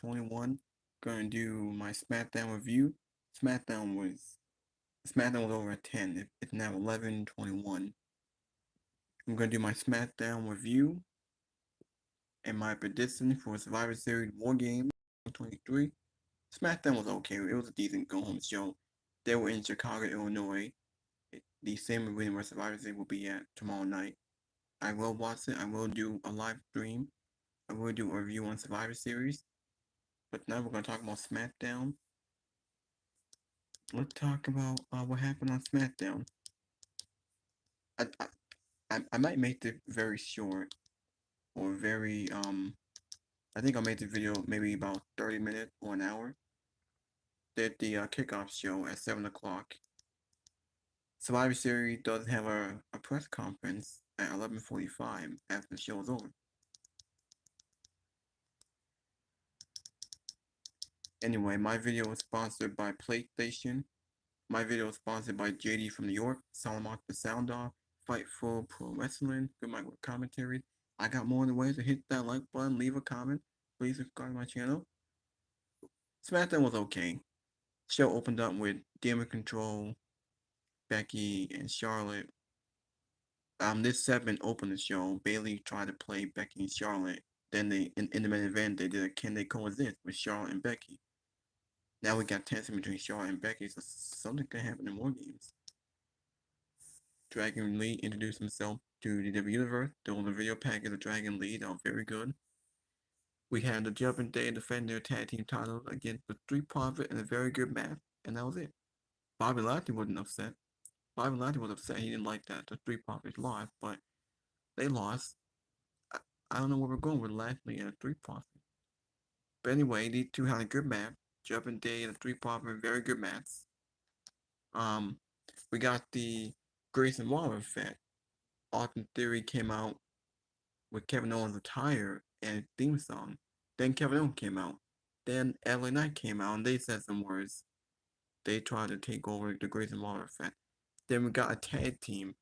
11/21. Gonna do my Smackdown review. Smackdown was Smackdown was over at 10. It's now 11/21. I'm gonna do my Smackdown review and my prediction for Survivor Series Wargames 23. Smackdown was okay. It was a decent go-home show. They were in Chicago, Illinois. The same arena where Survivor Series will be at tomorrow night. I will watch it. I will do a live stream. I will do a review on Survivor Series. But now we're gonna talk about SmackDown. Let's talk about what happened on SmackDown. I, I might make this very short or very I think I'll make the video maybe about 30 minutes or an hour. Did the kickoff show at 7 o'clock. Survivor Series does have a press conference at 11:45 after the show is over. Anyway, my video was sponsored by PlayStation. My video is sponsored by JD from New York, Salamak the Sound Off, Fightful Pro Wrestling, Good Mike with Commentary. I got more than ways to hit that like button, leave a comment. Please subscribe to my channel. SmackDown was okay. Show opened up with Damage Control, Becky, and Charlotte. This segment opened the show. Bayley tried to play Becky and Charlotte. Then they in the main event they did a Can They Coexist with Charlotte and Becky. Now we got tension between Charlotte and Becky, so something could happen in Wargames. Dragon Lee introduced himself to the WWE Universe. There was a video package of Dragon Lee that was very good. We had the Judgment Day defend their tag team titles against the Street Profit in a very good match, and that was it. Bobby Lashley wasn't upset. Bobby Lashley was upset. He didn't like that the Street Profits lost, but they lost. I don't know where we're going with Lashley and the Street Profits. But anyway, these two had a good match. Judgment Day and the Street Profits, very good match. We got the Grayson Waller effect. Austin Theory came out with Kevin Owens' attire and theme song. Then Kevin Owens came out. Then LA Knight came out and they said some words. They tried to take over the Grayson Waller effect. Then we got a tag team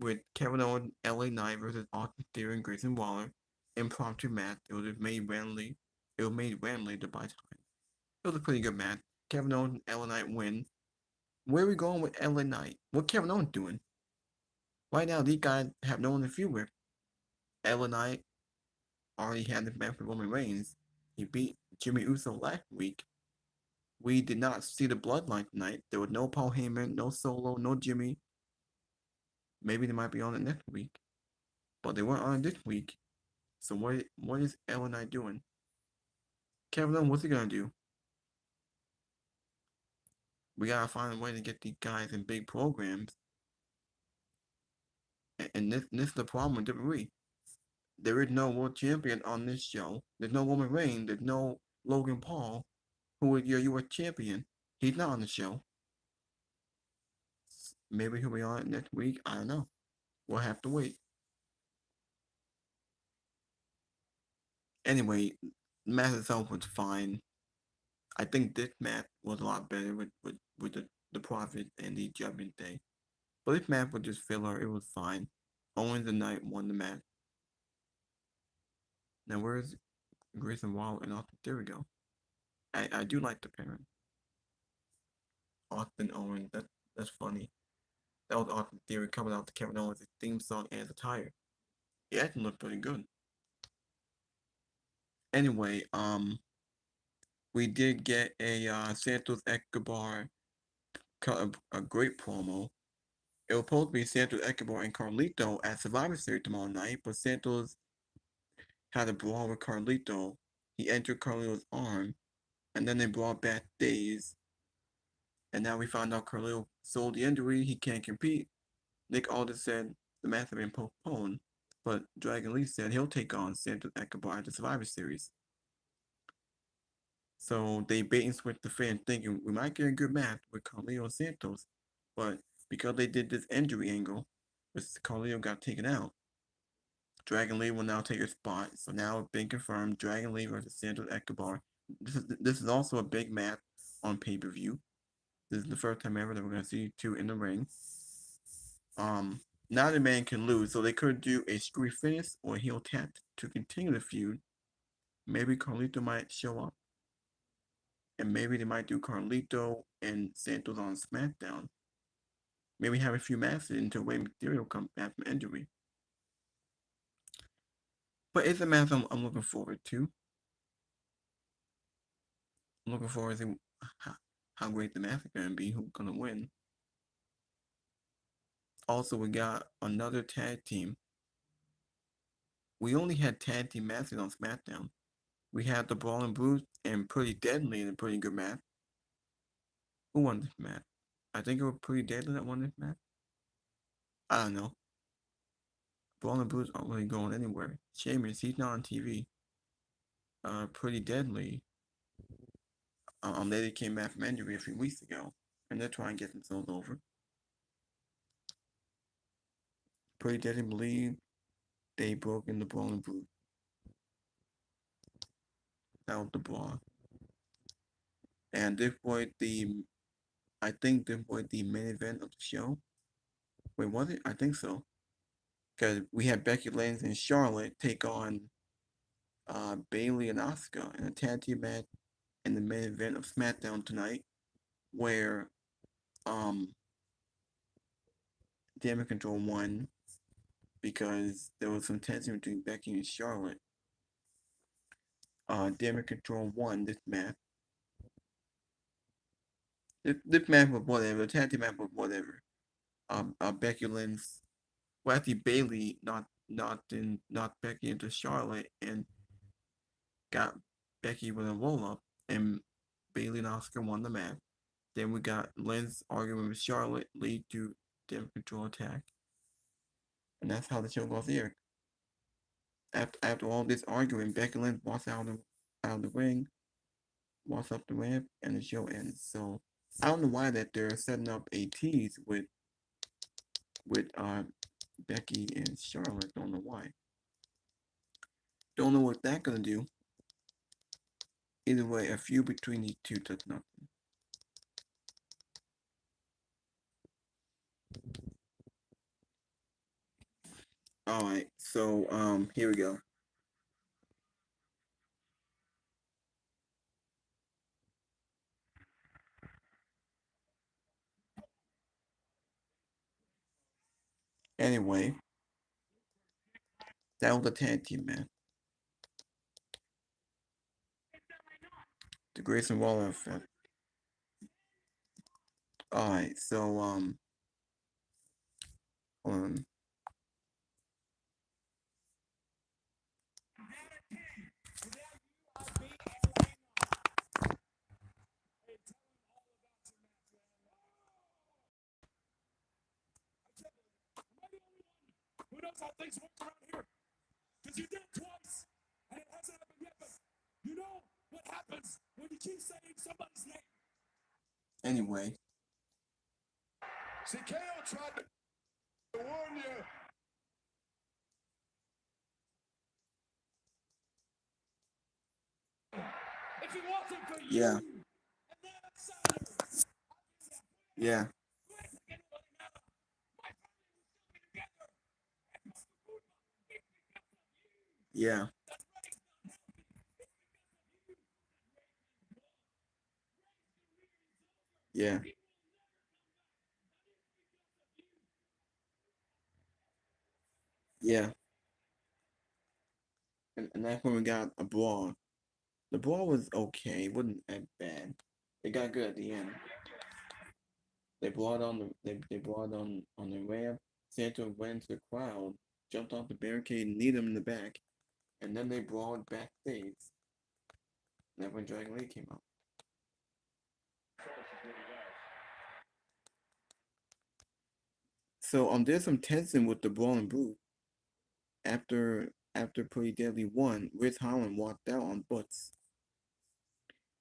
with Kevin Owens, LA Knight versus Austin Theory and Grayson Waller. Impromptu match. It was made randomly. To buy time. It was a pretty good match. Kevin Owens and LA Knight win. Where are we going with LA Knight? What Kevin Owens doing? Right now, these guys have no one to feud with. LA Knight already had the match with Roman Reigns. He beat Jimmy Uso last week. We did not see the Bloodline tonight. There was no Paul Heyman, no Solo, no Jimmy. Maybe they might be on it next week. But they weren't on it this week. So what is LA Knight doing? Kevin Owens, what's he gonna do? We gotta find a way to get these guys in big programs. And this is the problem with WWE. There is no world champion on this show. There's no Roman Reigns. There's no Logan Paul, who is your U.S. champion. He's not on the show. Maybe he'll be on it next week. I don't know. We'll have to wait. Anyway, the match itself was fine. I think this match was a lot better with the Prophet and the Judgment Day. But this match was just filler. It was fine. Owens and Knight won the match. Now where's Grayson Waller and Austin Theory go? I do like the pairing. Austin Owens, that's funny. That was Austin Theory coming out to Kevin Owens' theme song and his attire. It actually looked pretty good. Anyway, we did get a Santos Escobar cut a great promo. It was supposed to be Santos Escobar and Carlito at Survivor Series tomorrow night, but Santos had a brawl with Carlito. He entered Carlito's arm, and then they brought back Days. And now we found out Carlito sold the injury, he can't compete. Nick Aldis said the match had been postponed, but Dragon Lee said he'll take on Santos Escobar at the Survivor Series. So they bait and switched the fan, thinking we might get a good match with Carlito and Santos, but because they did this injury angle, Carlito got taken out. Dragon Lee will now take a spot. So now it's been confirmed: Dragon Lee versus Santos Escobar. This is also a big match on pay-per-view. This is the first time ever that we're gonna see two in the ring. Now the man can lose, so they could do a screwy finish or heel tap to continue the feud. Maybe Carlito might show up. and maybe they might do Carlito and Santos on SmackDown. Maybe have a few matches until Rey Mysterio comes back from injury. But it's a match I'm looking forward to. I'm looking forward to how great the match is going to be, who's going to win. Also, we got another tag team. We only had tag team matches on SmackDown. We had the Brawling Brutes and Pretty Deadly in a pretty good match. Who won this match? I think it was Pretty Deadly that won this match. I don't know. Brawling Brutes aren't really going anywhere. Sheamus, he's not on TV. Pretty Deadly. They came back from injury a few weeks ago, and they're trying to get themselves over. Pretty Deadly believe they broke in the Brawling Brutes. That was the brawl. And this was I think this was the main event of the show. Wait, was it? I think so. Because we had Becky Lynch and Charlotte take on Bayley and Asuka in a tag team match in the main event of SmackDown tonight, where Damage Control won because there was some tension between Becky and Charlotte. Damage Control won this match. This match was whatever. The tag team match was whatever. Becky Lynch, well, actually Bayley knocked Becky into Charlotte and got Becky with a roll up, and Bayley and Asuka won the match. Then we got Lynch arguing with Charlotte, lead to Damage Control attack, and that's how the show goes here. After all this arguing, Becky Lynch walks out of the ring, walks up the ramp, and the show ends. So I don't know why that they're setting up a tease with Becky and Charlotte. Don't know why. Don't know what that's gonna do. Either way, a feud between these two does nothing. Alright, so here we go. Anyway, that was the tag team man. The Grayson Waller effect. Alright, so hold on. Who knows how things work around here? Because you did it twice, and it hasn't happened yet, but you know what happens when you keep saying somebody's name. Anyway. See, KO tried to warn you. If it wasn't for you, yeah. Yeah. Yeah. Yeah. Yeah. And that's when we got a brawl. The brawl was okay. It wasn't that bad. It got good at the end. They brought on the ramp. Santa went to the crowd, jumped off the barricade, and kneed him in the back, and then they brawled backstage. And that's when Dragon Lee came out. So there's some tension with the Brawling Brute. After Pretty Deadly won, Rich Holland walked out on Butts.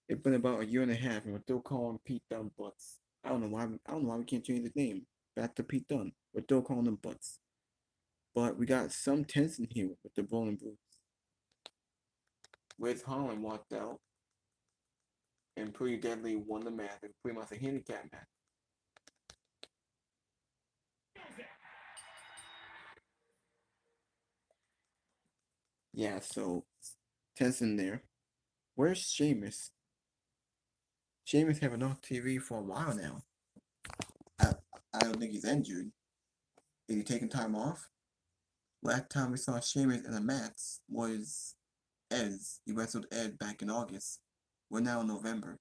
It's been about a year and a half, and we're still calling Pete Dunne Butts. I don't know why we can't change his name back to Pete Dunne. We're still calling him Butts. But we got some tension here with the Brawling Brutes. Rich Holland walked out, and Pretty Deadly won the match. It was pretty much a handicap match. Yeah, so tension there. Where's Sheamus? Sheamus have enough TV for a while now. I I don't think he's injured. Is he taking time off? Last time we saw Sheamus in a match was Ed's. He wrestled Ed back in August. We're now in November.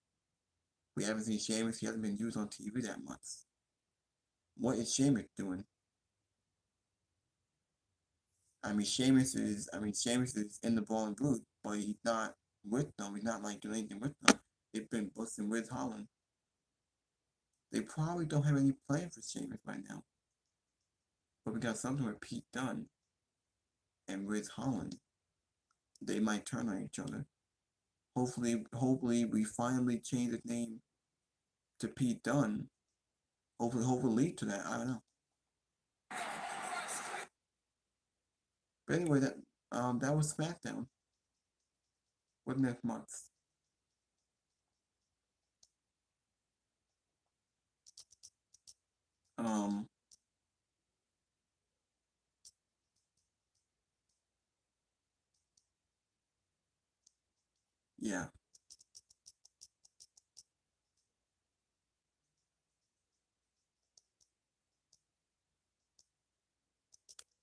We haven't seen Sheamus. He hasn't been used on TV that much. What is Sheamus doing? Sheamus is in the ball and booth, but he's not with them. He's not like doing anything with them. They've been busting with Holland. They probably don't have any plan for Sheamus right now. But we got something with Pete Dunne and Riz Holland. They might turn on each other. Hopefully we finally change the name to Pete Dunne. Hopefully lead to that. I don't know. But anyway, that was Smackdown. What next month? Um, yeah.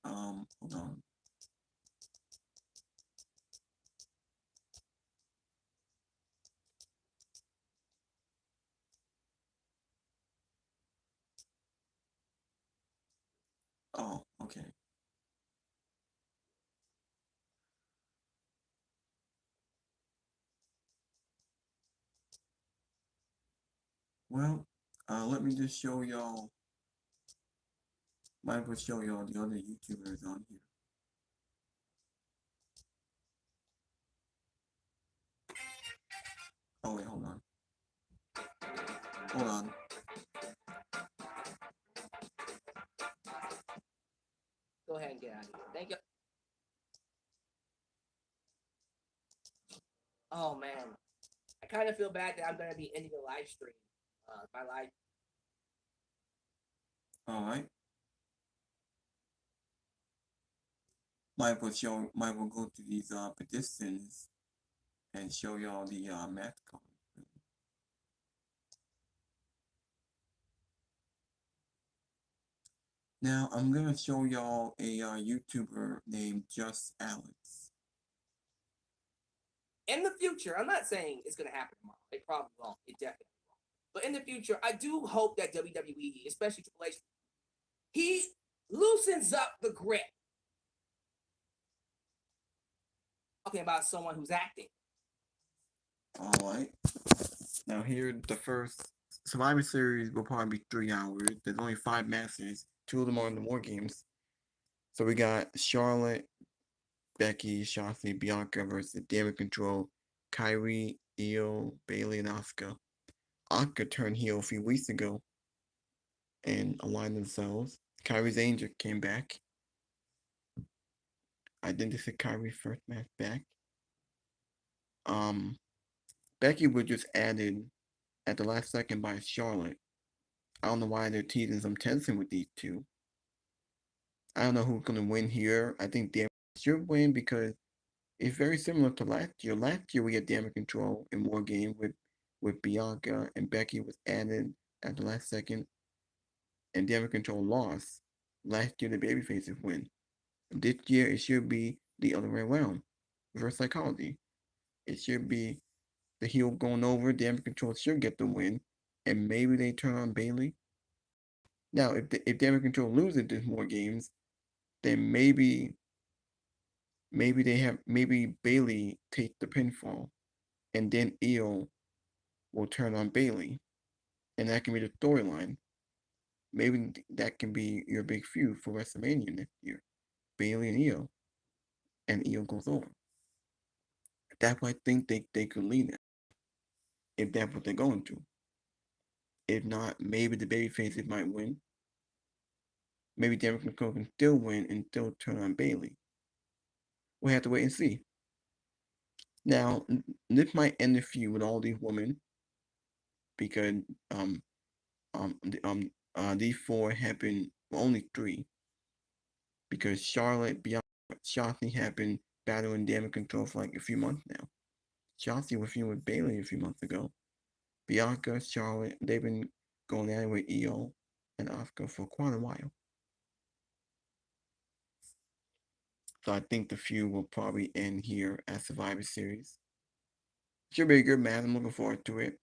Hold on. Oh, okay. Well, let me just show y'all. Might as well show y'all the other YouTubers on here. Oh wait, hold on. Hold on. Go ahead and get out of here. Thank you. Oh man, I kind of feel bad that I'm gonna be ending the live stream. My live. All right. Might as well go to these participants and show y'all the math card. Now I'm gonna show y'all a YouTuber named Just Alex. In the future, I'm not saying it's gonna happen tomorrow. It probably won't. It definitely won't. But in the future, I do hope that WWE, especially Triple H, he loosens up the grip. Talking about someone who's acting. All right. Now here, the first Survivor Series will probably be 3 hours. There's only 5 matches. 2 of them are in the Wargames. So we got Charlotte, Becky, Shotzi, Bianca versus Damage Control, Kyrie, Io, Bailey, and Asuka. Asuka turned heel a few weeks ago and aligned themselves. Kyrie's Angel came back. I think this is Kyrie's first match back. Um, Becky was just added at the last second by Charlotte. I don't know why they're teasing some tension with these two. I don't know who's gonna win here. I think Damage should win because it's very similar to last year. Last year we had Damage Control in War Game with Bianca and Becky was added at the last second, and Damage Control lost. Last year the babyfaces win. This year it should be the other way around. Reverse psychology. It should be the heel going over, Damage Control should get the win, and maybe they turn on Bailey. Now, if Damage Control loses this more games, then maybe Bailey take the pinfall, and then Io will turn on Bailey, and that can be the storyline. Maybe that can be your big feud for WrestleMania next year. Bailey and Io goes over. That's what I think they could lead it, if that's what they're going to. If not, maybe the babyfaces might win. Maybe Damage Control can still win and still turn on Bailey. We'll have to wait and see. Now, this might end the feud with all these women because um these 4 have been only 3 because Charlotte, Bianca, Shotzi have been battling Damage Control for like a few months now. Shotzi was feuding with Bailey a few months ago. Bianca, Charlotte, they've been going at it with Io and Asuka for quite a while. So I think the feud will probably end here at Survivor Series. Should be a good match. I'm looking forward to it.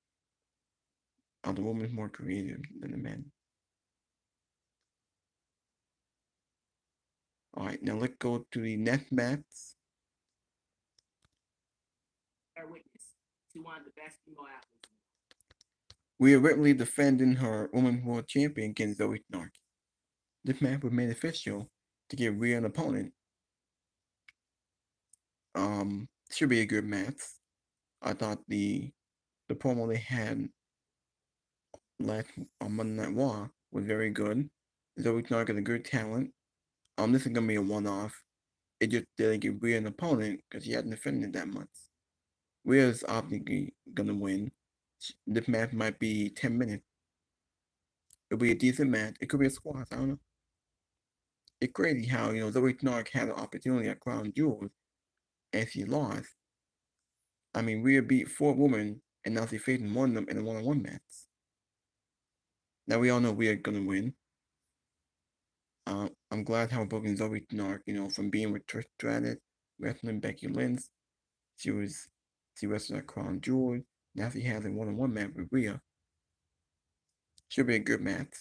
The woman's more creative than the men. All right, now let's go to the next match. Our witness to one of the best female athletes. Rhea Ripley defending her Women's World Champion against Zoe Stark. This match was made official to give Rhea an opponent. Should be a good match. I thought the promo they had last on Monday Night Raw was very good. Zoe Stark is a good talent. This is gonna be a one-off. It just didn't give Rhea an opponent because she hasn't defended that much. Rhea's obviously gonna win. This match might be 10 minutes. It'll be a decent match. It could be a squash. I don't know. It's crazy how Zoe Stark had an opportunity at Crown Jewels and she lost. I mean, Rhea beat 4 women and now she's facing one of them in a one-on-one match. Now we all know Rhea's gonna win. I'm glad how booking Zoe Stark, from being with Trish Stratus, wrestling Becky Lynch. She wrestled at Crown Jewels. Now she has a one-on-one match with Rhea. Should be a good match.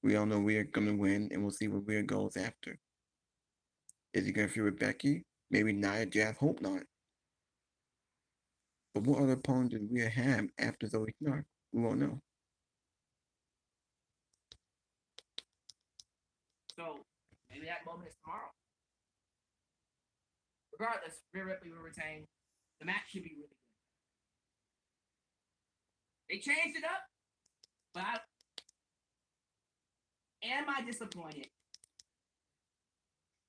We all know Rhea gonna win, and we'll see where Rhea goes after. Is he gonna feud with Becky? Maybe Nia Jax. Hope not. But what other opponent does Rhea have after Zoe Stark? We won't know. So maybe that moment is tomorrow. Regardless, Rhea Ripley will retain. The match should be really good. They changed it up, but am I disappointed?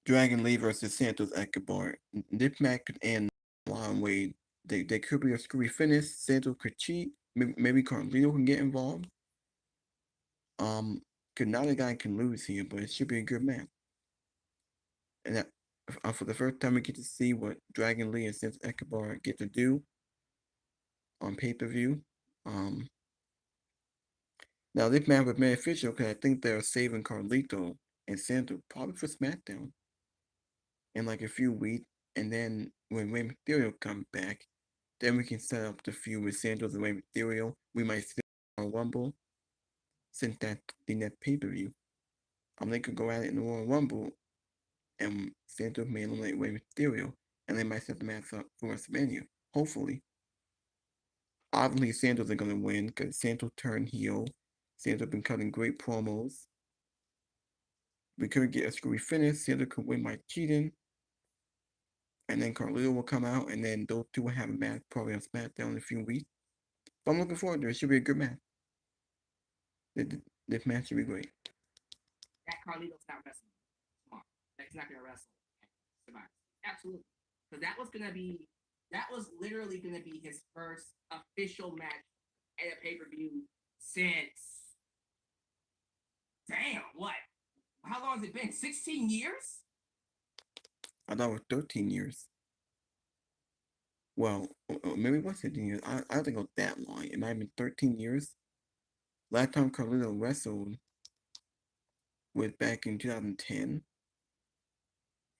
Dragon Lee versus Santos Escobar. This match could end a long way. They could be a screwy finish. Santos could cheat. Maybe Carlito can get involved. Cause neither guy can lose here, but it should be a good match. And that, for the first time, we get to see what Dragon Lee and Santos Escobar get to do on pay-per-view. Now this match was made official because I think they're saving Carlito and Santos probably for Smackdown in like a few weeks, and then when Rey Mysterio comes back, then we can set up the feud with Santos and Rey Mysterio. We might see on Rumble, since that's the next pay-per-view. They could go at it in the Royal Rumble, and Santos may eliminate Rey Mysterio, and they might set the match up for WrestleMania. Hopefully. Obviously, Santos is going to win because Santos turned heel. Santos been cutting great promos. We could get a screwy finish. Santos could win by cheating. And then Carlito will come out, and then those two will have a match probably on SmackDown in a few weeks. But I'm looking forward to it. It should be a good match. This match should be great. That Carlito's not wrestling tomorrow. That's not gonna wrestle. Absolutely, because that was literally gonna be his first official match at a pay-per-view since. Damn, what? How long has it been? 16 years? I thought it was 13 years. Well, maybe it was 15 years. I don't think it was that long. It might have been 13 years. Last time Carlito wrestled was back in 2010.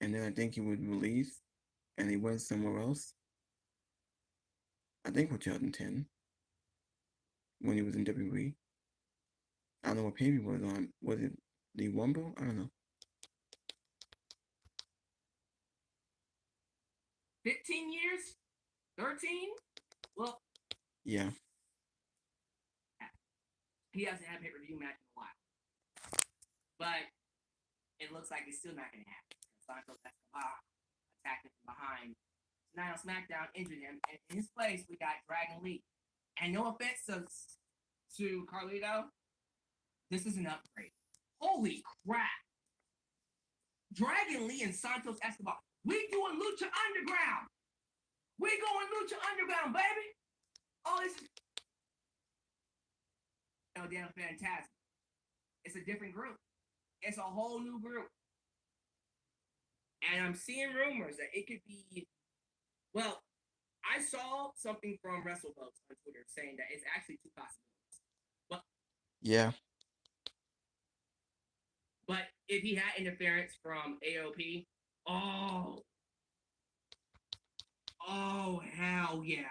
And then I think he was released and he went somewhere else. I think it was 2010 when he was in WWE. I don't know what pay he was on. Was it the Rumble? I don't know. 15 years? 13? Well, yeah. He hasn't had a pay-per-view match in a while. But it looks like it's still not going to happen. Santos Escobar attacked him from behind. Tonight on Smackdown, injured him. And in his place, we got Dragon Lee. And no offense to Carlito, this is an upgrade. Holy crap. Dragon Lee and Santos Escobar. We doing Lucha Underground. We going Lucha Underground, baby. Oh, this is... Oh, damn, fantastic. It's a different group. It's a whole new group. And I'm seeing rumors that it could be, well, I saw something from WrestleVotes on Twitter saying that it's actually two possibilities. But Yeah. but if he had interference from AOP, oh, oh hell yeah.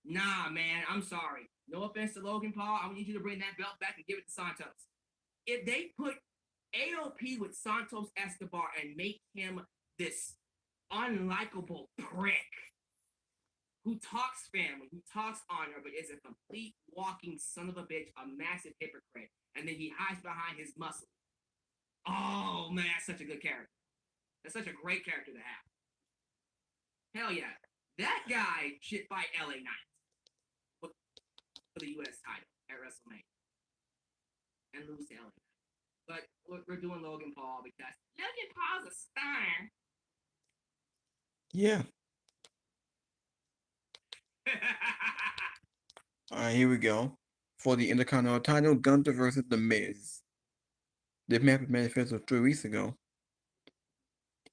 Nah, man, I'm sorry. No offense to Logan Paul. I need you to bring that belt back and give it to Santos. If they put AOP with Santos Escobar and make him this unlikable prick who talks family, who talks honor, but is a complete walking son of a bitch, a massive hypocrite, and then he hides behind his muscle. Oh man, that's such a good character. That's such a great character to have. Hell yeah. That guy should fight LA Knight for the US title at WrestleMania and lose to LA Knight. But we're doing Logan Paul because Logan Paul's a star. Yeah. Alright, here we go. For the Intercontinental title, Gunther versus The Miz. This match was manifested 3 weeks ago.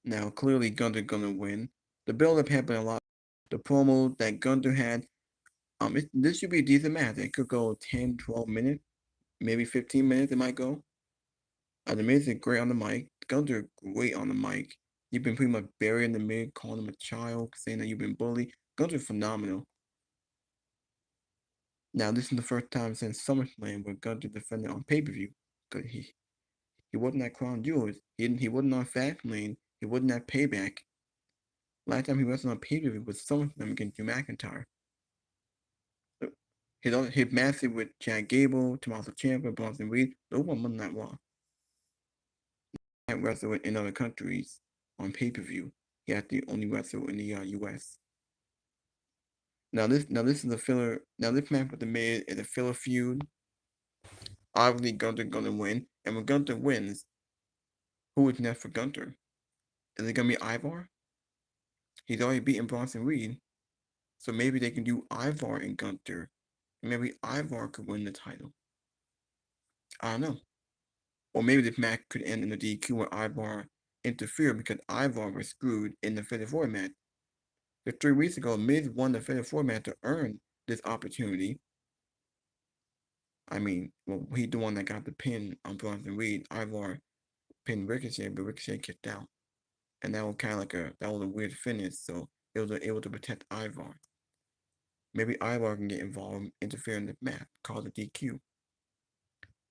Now, clearly, Gunther gonna win. The build-up happened a lot. The promo that Gunther had, this should be a decent match. It could go 10, 12 minutes, maybe 15 minutes. It might go. The Miz is great on the mic. Gunther great on the mic. You've been pretty much buried in the mid, calling him a child, saying that you've been bullied. Gunther phenomenal. Now, this is the first time since SummerSlam where Gunther defended on pay-per-view. Because he wasn't at Crown Jewels. He wasn't on Fastlane. He wasn't at Payback. Last time he wrestled on pay-per-view was SummerSlam against Drew McIntyre. His matches with Chad Gable, Tommaso Ciampa, Bronson Reed, those were Monday Night Raw. He had wrestled in other countries on pay-per-view. He had the only wrestle in the U.S. Now this is a filler. Now this match with the Miz is a filler feud. Obviously Gunther gonna win, and when Gunther wins, who is next for Gunther? Is it gonna be Ivar? He's already beaten Bronson Reed, so maybe they can do Ivar and Gunther, and maybe Ivar could win the title. I don't know. Or maybe this match could end in a DQ where Ivar interfered because Ivar was screwed in the Fatal 4 match. Just 3 weeks ago, Miz won the Fatal 4 match to earn this opportunity. I mean, well, he's the one that got the pin on Bronson Reed. Ivar pinned Ricochet, but Ricochet kicked out. And that was kind of like that was a weird finish, so it was able to protect Ivar. Maybe Ivar can get involved, interfere in the match, cause a DQ.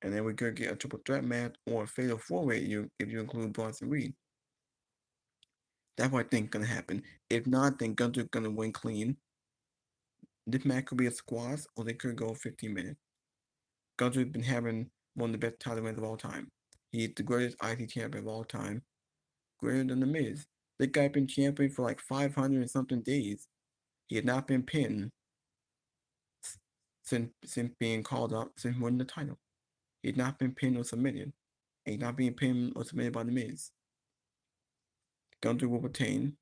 And then we could get a triple threat match or a fatal four-way if you include Bronson Reed. That's what I think is gonna happen. If not, then Gunther's gonna win clean. This match could be a squash, or they could go 15 minutes. Gunther's been having one of the best title wins of all time. He's the greatest IC champion of all time, greater than The Miz. This guy been champion for like 500 and something days. He had not been pinned since being called up since winning the title. He had not been pinned or submitted. And he's not being pinned or submitted by The Miz. Gunther will retain.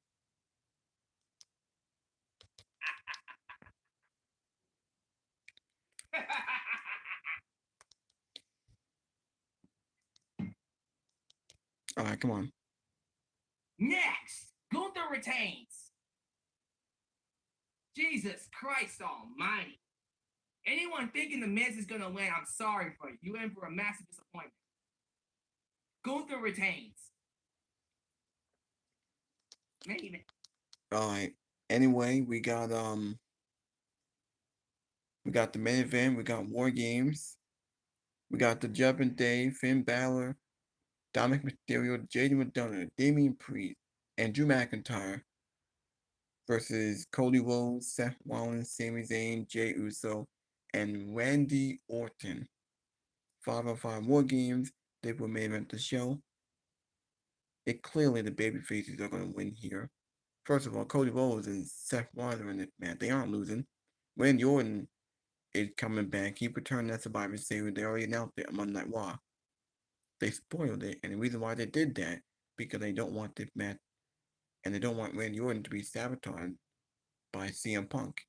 All right, come on. Next, Gunther retains. Jesus Christ almighty. Anyone thinking the Miz is gonna win, I'm sorry for you. You in for a massive disappointment. Gunther retains. Maybe. All right. Anyway, we got the main event. We got Wargames. We got the Judgment Day, Finn Balor, Dominic Mysterio, Jaden McDonough, Damian Priest, and Drew McIntyre versus Cody Rhodes, Seth Rollins, Sami Zayn, Jey Uso, and Randy Orton. 5-on-5 Wargames. They will main event the show. It clearly the babyfaces are going to win here. First of all, Cody Rhodes and Seth Rollins are in this match. They aren't losing. Randy Orton is coming back. He returned that Survivor Series. They already announced it on Monday Night Raw. They spoiled it, and the reason why they did that because they don't want this match, and they don't want Randy Orton to be sabotaged by CM Punk.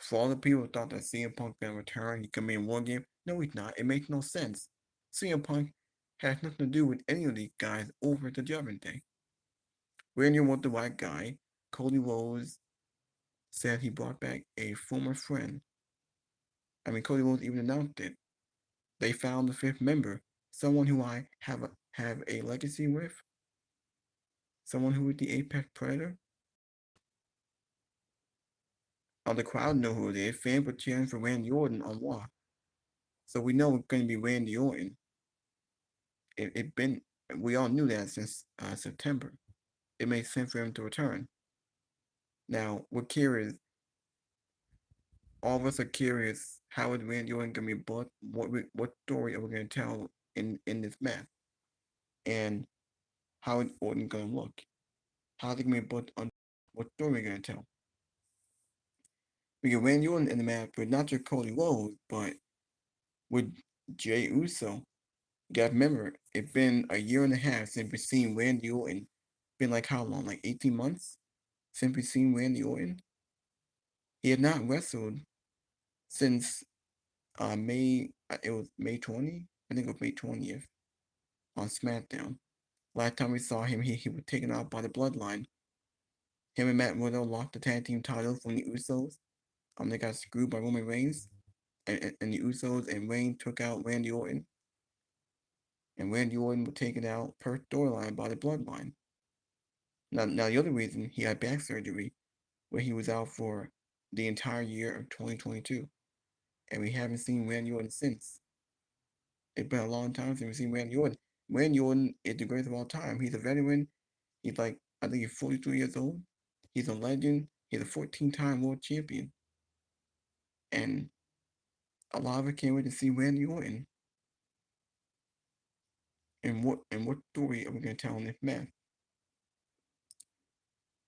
For all the people who thought that CM Punk gonna return, he could be in War Game. No, he's not. It makes no sense. CM Punk has nothing to do with any of these guys over the Judgment Day. Randy was the right guy. Cody Rhodes said he brought back a former friend. I mean, Cody Rhodes even announced it. They found the fifth member, someone who I have a legacy with, someone who is the Apex Predator. The crowd know who it is. Fans were cheering for Randy Orton on Raw, so we know it's going to be Randy Orton. It been we all knew that since September. It made sense for him to return. Now we're curious. All of us are curious. How is Randy Orton going to be booked? What story are we going to tell in this match? And how is Orton going to look? How's it going to be booked on? What story are we going to tell? Because Randy Orton in the match with not just Cody Rhodes, but with Jey Uso. You gotta remember, it's been a year and a half since we've seen Randy Orton. Been like how long? Like 18 months since we've seen Randy Orton. He had not wrestled since May. It was May 20. I think it was May 20th on Smackdown. Last time we saw him, he was taken out by the Bloodline. Him and Matt Riddle lost the tag team titles from the Usos. They got screwed by Roman Reigns, and the Usos and Reigns took out Randy Orton. And Randy Orton was taken out per storyline by the Bloodline. Now the other reason he had back surgery, where he was out for the entire year of 2022, and we haven't seen Randy Orton since. It's been a long time since we've seen Randy Orton. Randy Orton is the greatest of all time. He's a veteran. He's like, I think he's 43 years old. He's a legend. He's a 14-time world champion. And a lot of us can't wait to see Randy Orton. And what story are we going to tell in this match?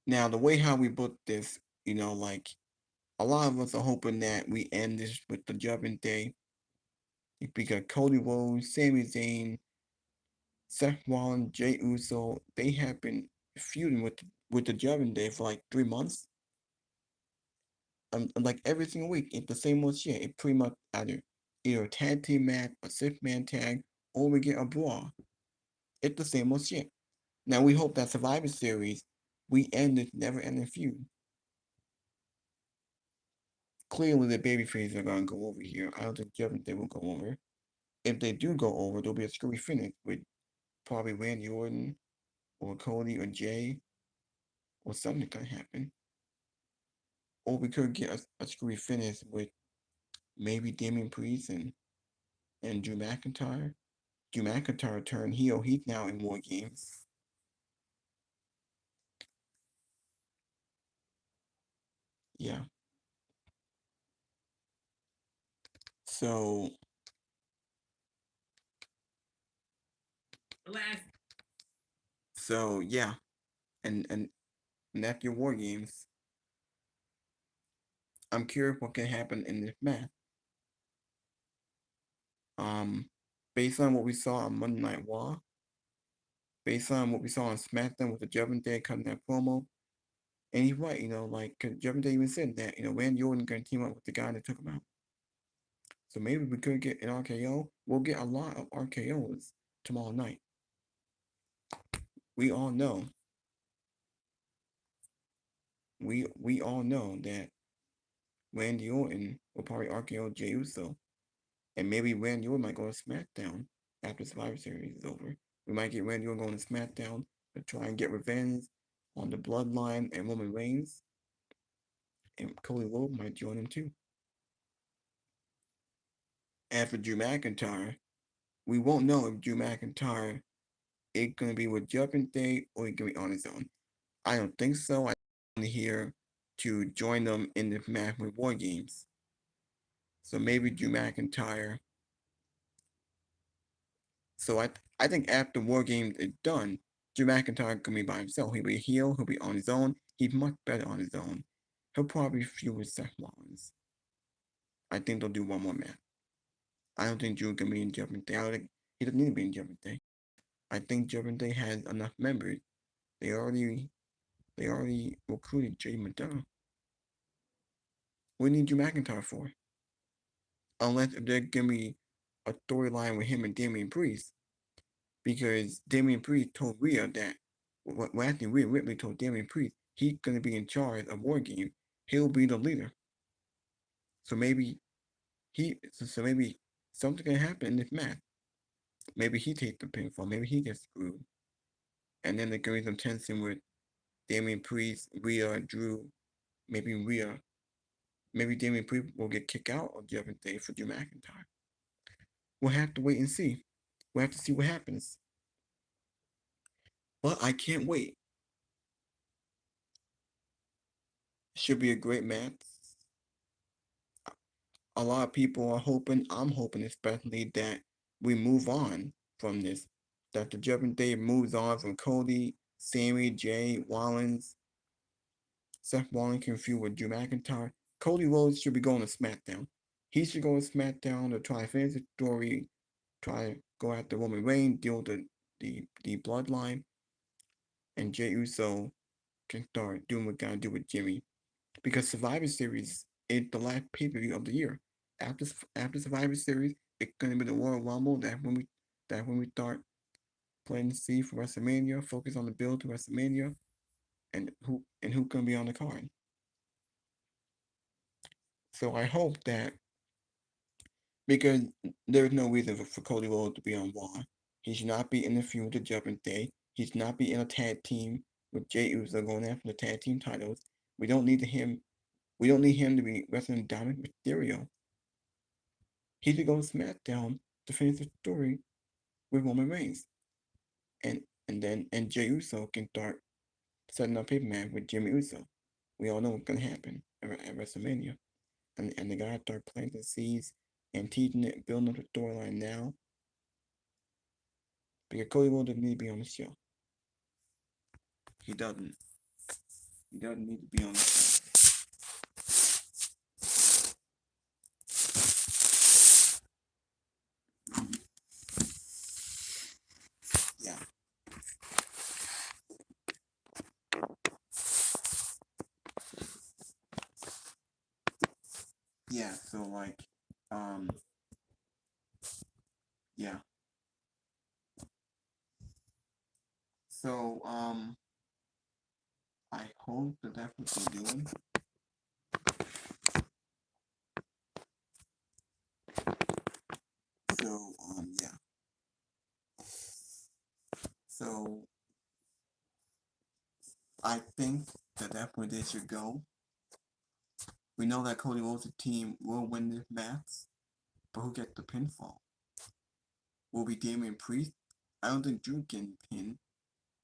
Now, the way how we booked this, like a lot of us are hoping that we end this with the Judgment Day. Because Cody Rhodes, Sami Zayn, Seth Rollins, Jey Uso, they have been feuding with the Judgment Day for like 3 months. Like every single week, it's the same old shit. It pretty much either a tag team match, a 6-man tag, or we get a brawl. It's the same old shit. Now we hope that Survivor Series, we end this never-ending feud. Clearly, the babyfaces are gonna go over here. I don't think Judgment Day will go over. If they do go over, there'll be a screwy finish with probably Randy Orton or Cody or Jay or something gonna happen. Or we could get a screwy finish with maybe Damian Priest and Drew McIntyre. Drew McIntyre turned heel. He's now in Wargames. Yeah. So Last. yeah. And that's your Wargames. I'm curious what can happen in this match. Based on what we saw on Monday Night Raw, based on what we saw on SmackDown with the Judgment Day cutting that promo, and he's right, like Judgment Day even said that, Randy Orton gonna team up with the guy that took him out. So maybe we could get an RKO. We'll get a lot of RKOs tomorrow night. We all know. We all know that Randy Orton will probably RKO Jey Uso, and maybe Randy Orton might go to SmackDown after Survivor Series is over. We might get Randy Orton going to SmackDown to try and get revenge on the Bloodline and Roman Reigns, and Cody Rhodes might join him too. As for Drew McIntyre, we won't know if Drew McIntyre is going to be with Judgment Day or he's going to be on his own. I don't think so. I am here to join them in this match with Wargames. So maybe Drew McIntyre. So I think after Wargames is done, Drew McIntyre can be by himself. He'll be a heel. He'll be on his own. He's much better on his own. He'll probably feud with Seth Rollins. I think they'll do one more match. I don't think Drew can be in Judgment Day. I don't think he doesn't need to be in Judgment Day. I think Judgment Day has enough members. They already recruited Jay McDonough. What do you need Drew McIntyre for? Unless if they're gonna be a storyline with him and Damian Priest, because Damian Priest told Rhea that, well, actually Rhea Ripley told Damian Priest he's gonna be in charge of Wargame. he'll be the leader. So maybe something can happen in this match. Maybe he takes the pinfall. Maybe he gets screwed. And then there could be some tension with Damian Priest, Rhea, Drew. Maybe Rhea. Maybe Damian Priest will get kicked out of Judgment Day for Drew McIntyre. We'll have to wait and see. We'll have to see what happens. But I can't wait. Should be a great match. A lot of people are hoping, I'm hoping especially, that we move on from this. That the Judgment Day moves on from Cody, Sami, Jay, Rollins. Seth Rollins can feud with Drew McIntyre. Cody Rhodes should be going to SmackDown. He should go to SmackDown to try to finish the story, try to go after Roman Reigns, deal with the bloodline, and Jey Uso can start doing what gotta do with Jimmy. Because Survivor Series is the last pay-per-view of the year. After Survivor Series, it's gonna be the Royal Rumble. That when we start planting the seed for WrestleMania, focus on the build to WrestleMania, and who gonna be on the card. So I hope that, because there's no reason for Cody Rhodes to be on Raw. He should not be in the feud with the Judgment Day. He should not be in a tag team with Jey Uso going after the tag team titles. We don't need him. We don't need him to be wrestling Dominic Mysterio. He should go to SmackDown to finish the story with Roman Reigns, and Jey Uso can start setting up his man with Jimmy Uso. We all know what's gonna happen at WrestleMania, and they gotta start planting the seeds and teaching it, building up the storyline now. Because Cody Rhodes doesn't need to be on the show. He doesn't. He doesn't need to be on the show. Yeah. Yeah. So like, um, yeah. So I hope that that's what they're doing. So yeah. So I think that that's where they should go. We know that Cody Rhodes' team will win this match, but who gets the pinfall? Will be Damian Priest? I don't think Drew can pin.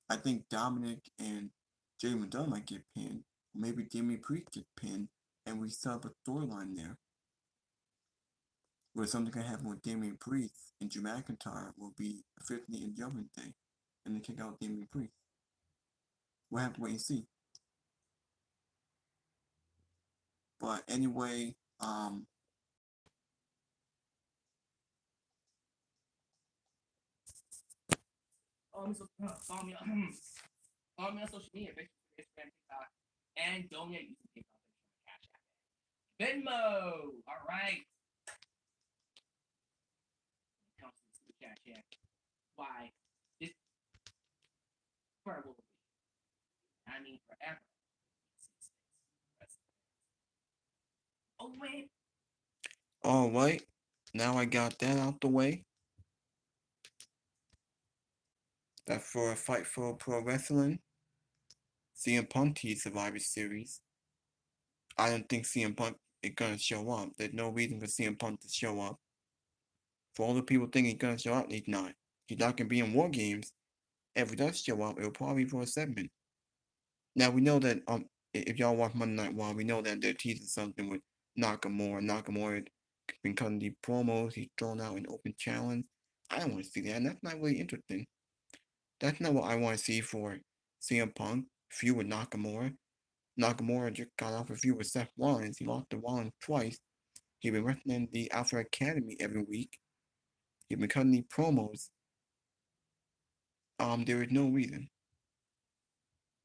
I think Dominic and Jay McDonough might get pinned. Maybe Damian Priest gets pinned, and we set up a storyline there where something can happen with Damian Priest and Drew McIntyre will be officially in Judgment Day, and they kick out Damian Priest. We'll have to wait and see. But anyway, Follow me on social media, Facebook, Instagram, TikTok, and don't forget use the PayPal Cash App. Venmo. All right. Comes to the super chat check. Why this forever will be? I mean forever. Oh wait. all right. Now I got that out the way. That for a Fight for Pro Wrestling, CM Punk Survivor Series. I don't think CM Punk is gonna show up. There's no reason for CM Punk to show up. For all the people think he's gonna show up, he's not. He's not gonna be in Wargames. If he does show up, it'll probably be for a segment. Now we know that if y'all watch Monday Night Raw, we know that they're teasing something with Nakamura. Nakamura been cutting the promos. He's thrown out an open challenge. I don't want to see that. And that's not really interesting. That's not what I want to see for CM Punk. Feud with Nakamura. Nakamura just got off a feud with Seth Rollins. He lost to Rollins twice. He's been wrestling the Alpha Academy every week. He's been cutting the promos. There is no reason.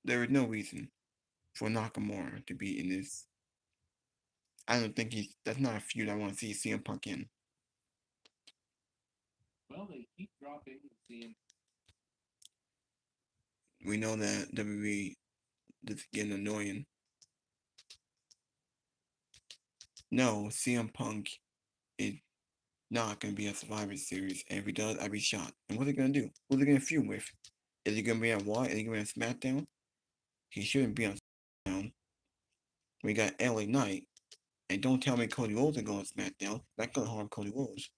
There is no reason for Nakamura to be in this. I don't think that's not a feud I want to see CM Punk in. Well, they keep dropping CM. We know that WWE is getting annoying. No, CM Punk is not going to be a Survivor Series, and if he does, I'd be shocked. And what are they going to do? Who are they going to feud with? Is he going to be on Raw? Is he going to be on SmackDown? He shouldn't be on SmackDown. We got LA Knight, and don't tell me Cody Rhodes is going on SmackDown. That's going to harm Cody Rhodes.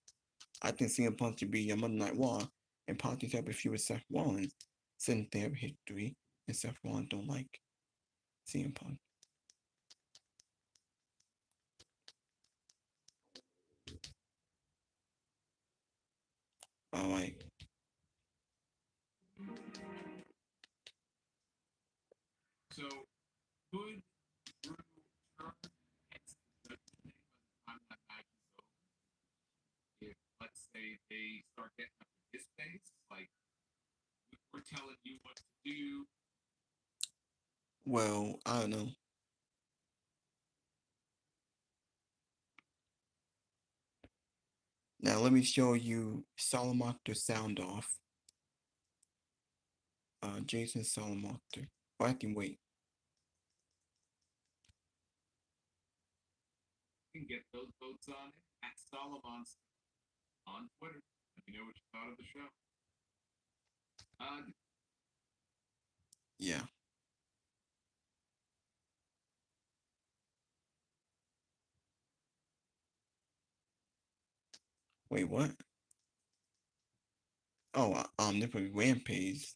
I think CM Punk should be on Monday Night Raw and possibly have a feud with Seth Rollins, since they have history, and Seth Rollins don't like CM Punk. All right. So, could Drew turn against the Judgment Day by the time that match is over? If, let's say, they start getting up to his pace, like, we're telling you what to do. Well, I don't know. Now let me show you Salamochter sound off. Jason Salamochter. Oh, I can wait. You can get those votes on it at Solomon's on Twitter. Let me know what you thought of the show. Yeah. Wait, what? Oh, they put Rampage.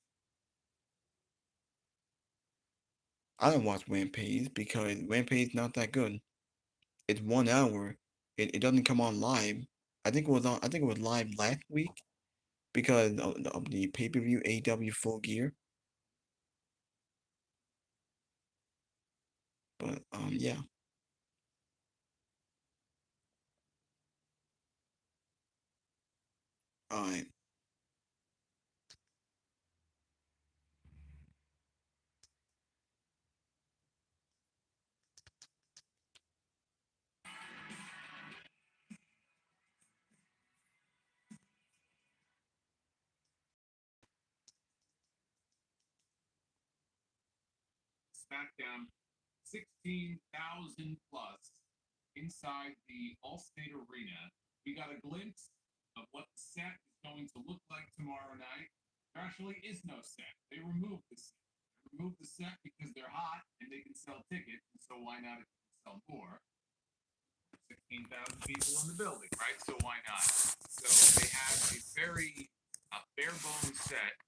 I don't watch Rampage because Rampage not that good. It's 1 hour. It doesn't come on live. I think it was on. I think it was live last week because of the pay-per-view AW Full Gear. But yeah. All right. Smackdown, 16,000 plus inside the Allstate Arena. We got a glimpse of what the set is going to look like tomorrow night. There actually is no set. They removed the set. They removed the set because they're hot and they can sell tickets, and so why not if they can sell more? 16,000 people in the building, right? So why not? So they have a very bare bones set.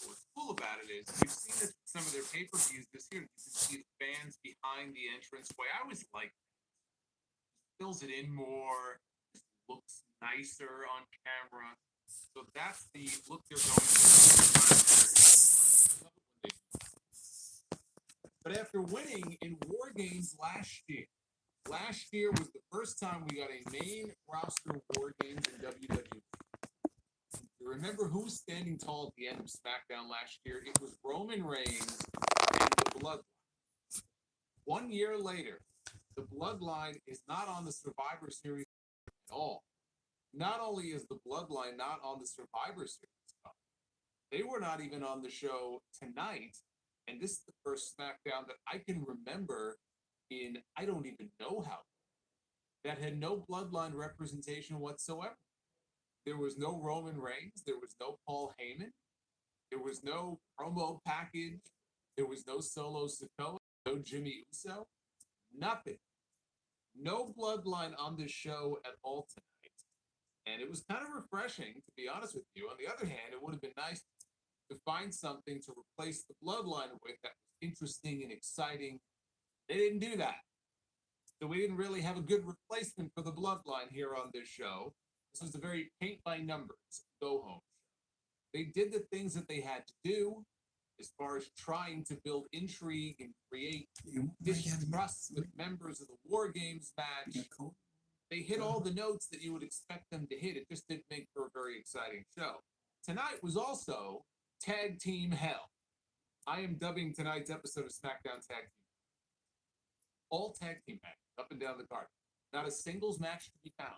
What's cool about it is we've seen this in some of their pay-per-views this year. You can see the fans behind the entranceway. I always like that. Fills it in more, looks nicer on camera. So that's the look they're going for. But after winning in Wargames last year was the first time we got a main roster Wargames in WWE. You remember who was standing tall at the end of SmackDown last year? It was Roman Reigns and the Bloodline. 1 year later, the Bloodline is not on the Survivor Series at all. Not only is the Bloodline not on the Survivor Series, they were not even on the show tonight. And this is the first SmackDown that I can remember in I don't even know how that had no Bloodline representation whatsoever. There was no Roman Reigns. There was no Paul Heyman. There was no promo package. There was no Solo Sikoa, no Jimmy Uso. Nothing. No Bloodline on this show at all tonight. And it was kind of refreshing, to be honest with you. On the other hand, it would have been nice to find something to replace the Bloodline with that was interesting and exciting. They didn't do that. So we didn't really have a good replacement for the Bloodline here on this show. This was a very paint by numbers, go home show. They did the things that they had to do as far as trying to build intrigue and create distrust with members of the War Games match. They hit all the notes that you would expect them to hit. It just didn't make for a very exciting show. Tonight was also Tag Team Hell. I am dubbing tonight's episode of SmackDown Tag Team. All tag team matches up and down the card. Not a singles match to be found.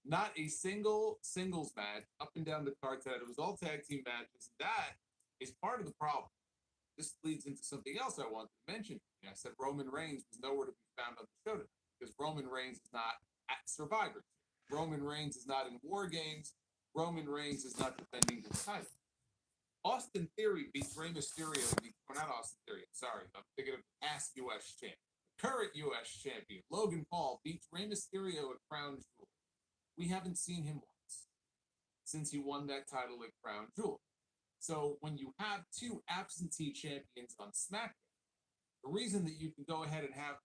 Not a single singles match up and down the card tonight. It was all tag team matches. That is part of the problem. This leads into something else I wanted to mention. I said Roman Reigns was nowhere to be found on the show tonight because Roman Reigns is not at Survivor. Roman Reigns is not in War Games. Roman Reigns is not defending the title. Austin Theory beats Rey Mysterio. Not Austin Theory. Sorry, I'm thinking of past U.S. champion. The current U.S. champion, Logan Paul, beats Rey Mysterio at Crown Jewel. We haven't seen him once since he won that title at Crown Jewel. So when you have two absentee champions on SmackDown, the reason that you can go ahead and have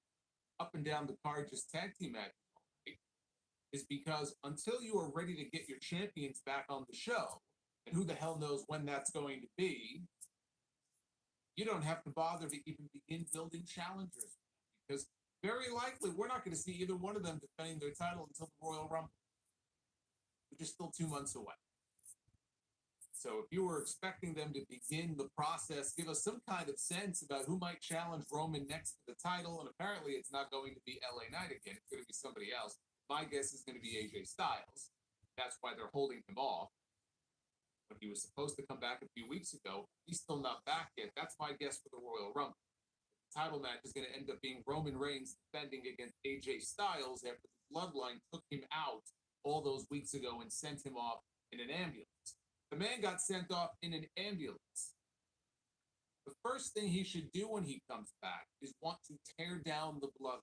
up and down the card just tag team matches is because until you are ready to get your champions back on the show, and who the hell knows when that's going to be, you don't have to bother to even begin building challengers. Because very likely we're not going to see either one of them defending their title until the Royal Rumble, which is still 2 months away. So if you were expecting them to begin the process, give us some kind of sense about who might challenge Roman next to the title, and apparently it's not going to be LA Knight again. It's going to be somebody else. My guess is going to be AJ Styles. That's why they're holding him off. When he was supposed to come back a few weeks ago, he's still not back yet. That's my guess for the Royal Rumble. The title match is going to end up being Roman Reigns defending against AJ Styles after the Bloodline took him out all those weeks ago and sent him off in an ambulance. The man got sent off in an ambulance. The first thing he should do when he comes back is want to tear down the Bloodline.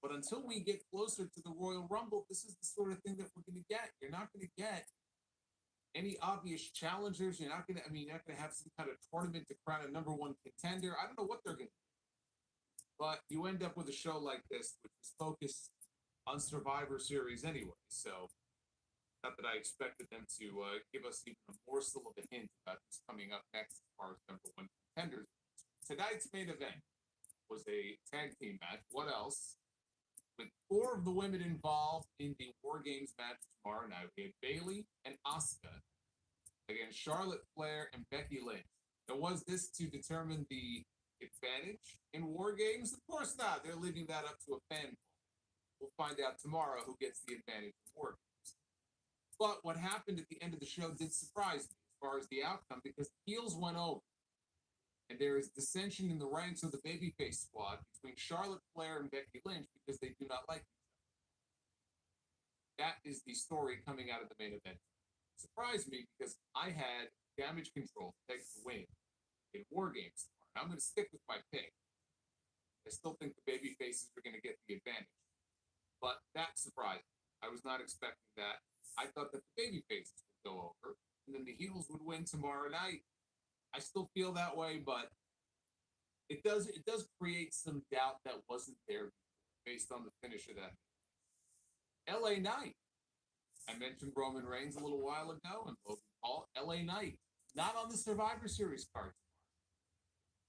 But until we get closer to the Royal Rumble, this is the sort of thing that we're going to get. You're not going to get any obvious challengers. You're not going to have some kind of tournament to crown a number one contender. I don't know what they're going to do. But you end up with a show like this, which is focused on Survivor Series anyway. So, not that I expected them to give us even a morsel of a hint about what's coming up next as far as number one contenders. Tonight's main event was a tag team match. What else? With 4 of the women involved in the War Games match tomorrow night, we had Bayley and Asuka against Charlotte Flair and Becky Lynch. Now, was this to determine the advantage in War Games? Of course not. They're leaving that up to a fan poll. We'll find out tomorrow who gets the advantage in War Games. But what happened at the end of the show did surprise me as far as the outcome, because heels went over. And there is dissension in the ranks of the babyface squad between Charlotte Flair and Becky Lynch because they do not like each other. That is the story coming out of the main event. It surprised me because I had Damage Control take the win in War Games tomorrow. I'm going to stick with my pick. I still think the babyfaces are going to get the advantage. But that surprised me. I was not expecting that. I thought that the babyfaces would go over, and then the heels would win tomorrow night. I still feel that way, but it does create some doubt that wasn't there before, based on the finish of that. LA Knight. I mentioned Roman Reigns a little while ago, and Logan Paul. LA Knight, not on the Survivor Series card tomorrow.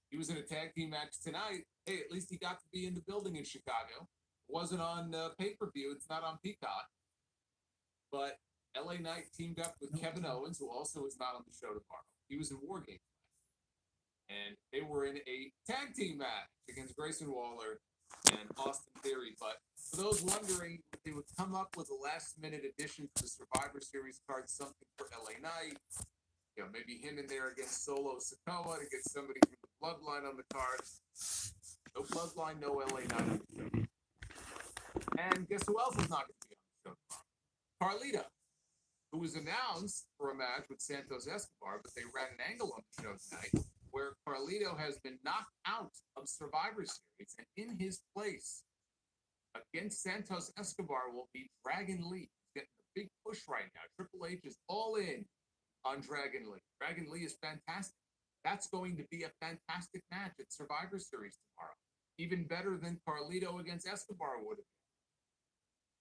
He was in a tag team match tonight. Hey, at least he got to be in the building in Chicago. It wasn't on pay-per-view. It's not on Peacock. But LA Knight teamed up with Kevin Owens, who also is not on the show tomorrow. He was in War Games. And they were in a tag team match against Grayson Waller and Austin Theory. But for those wondering, they would come up with a last-minute addition to the Survivor Series card, something for LA Knight. You know, maybe him in there against Solo Sikoa to get somebody from the Bloodline on the card. No Bloodline, no LA Knight on the show. And guess who else is not going to be on the show tomorrow? Carlito, who was announced for a match with Santos Escobar, but they ran an angle on the show tonight where Carlito has been knocked out of Survivor Series, and in his place against Santos Escobar will be Dragon Lee. He's getting a big push right now. Triple H is all in on Dragon Lee. Dragon Lee is fantastic. That's going to be a fantastic match at Survivor Series tomorrow. Even better than Carlito against Escobar would have been.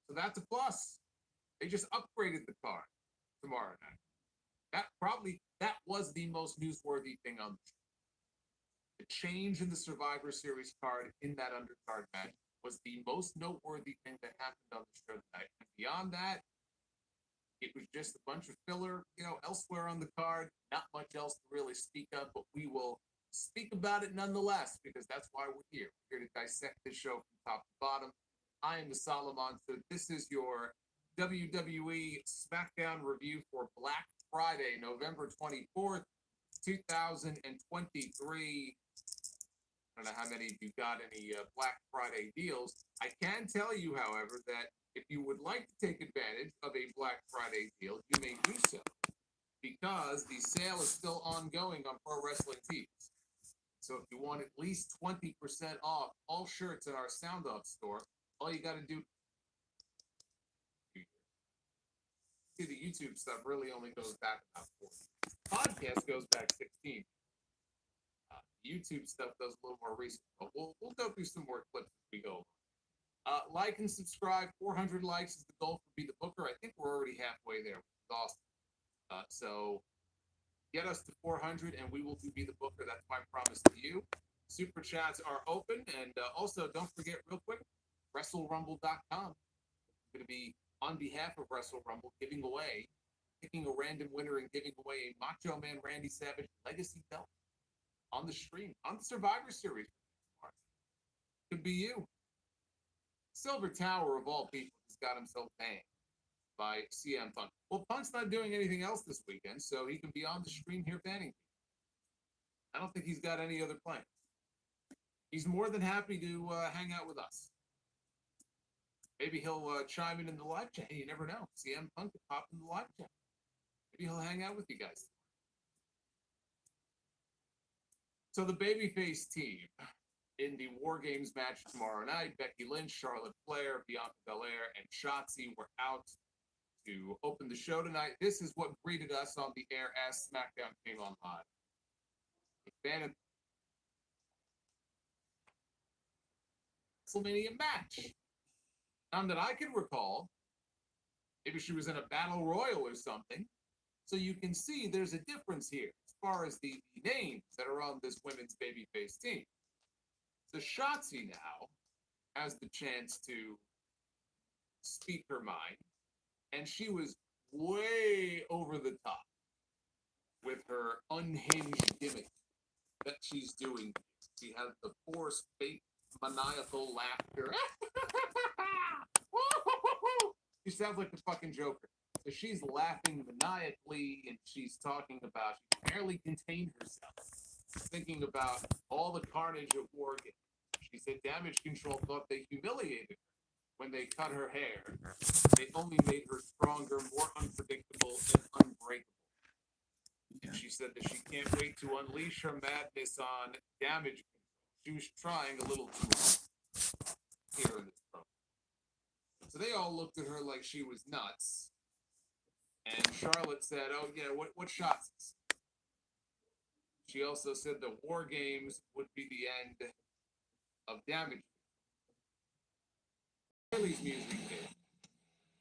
So that's a plus. They just upgraded the card tomorrow night. That was the most newsworthy thing on the show. The change in the Survivor Series card in that undercard match was the most noteworthy thing that happened on the show tonight. And beyond that, it was just a bunch of filler, elsewhere on the card. Not much else to really speak of, but we will speak about it nonetheless, because that's why we're here. We're here to dissect this show from top to bottom. I am the Solomon, so this is your WWE Smackdown review for Black Friday, November 24th, 2023. I don't know how many of you got any Black Friday deals. I can tell you, however, that if you would like to take advantage of a Black Friday deal, you may do so because the sale is still ongoing on Pro Wrestling Tees. So if you want at least 20% off all shirts in our Sound Off store, all you got to do. See, the YouTube stuff really only goes back about 4 years. Podcast goes back 16. YouTube stuff does a little more recent, but we'll go through some more clips as we go. Like and subscribe. 400 likes is the goal for Be the Booker. I think we're already halfway there, which is awesome. So get us to 400 and we will do Be the Booker. That's my promise to you. Super chats are open. And also, don't forget, real quick, WrestleRumble.com. I'm going to be, on behalf of Wrestle Rumble, picking a random winner and giving away a Macho Man Randy Savage Legacy belt on the stream, on the Survivor Series. Could be you. Silver Tower, of all people, has got himself banned by CM Punk. Well, Punk's not doing anything else this weekend, so he can be on the stream here banning people. I don't think he's got any other plans. He's more than happy to hang out with us. Maybe he'll chime in the live chat. You never know. CM Punk could pop in the live chat. Maybe he'll hang out with you guys. So the babyface team in the Wargames match tomorrow night, Becky Lynch, Charlotte Flair, Bianca Belair, and Shotzi were out to open the show tonight. This is what greeted us on the air as SmackDown came on live. A fan of WrestleMania match. None that I can recall. Maybe she was in a battle royal or something. So you can see there's a difference here as far as the names that are on this women's babyface team. So Shotzi now has the chance to speak her mind, and she was way over the top with her unhinged gimmick that she's doing. She has the forced, fake, maniacal laughter. She sounds like the fucking Joker. So she's laughing maniacally, and she's talking about, she barely contained herself, thinking about all the carnage of Wargames. She said Damage Control thought they humiliated her when they cut her hair. They only made her stronger, more unpredictable, and unbreakable. Yeah. She said that she can't wait to unleash her madness on Damage Control. She was trying a little too hard here in this program. So they all looked at her like she was nuts. And Charlotte said, oh, yeah, what shots? She also said the War Games would be the end of Damage. Bailey's music did.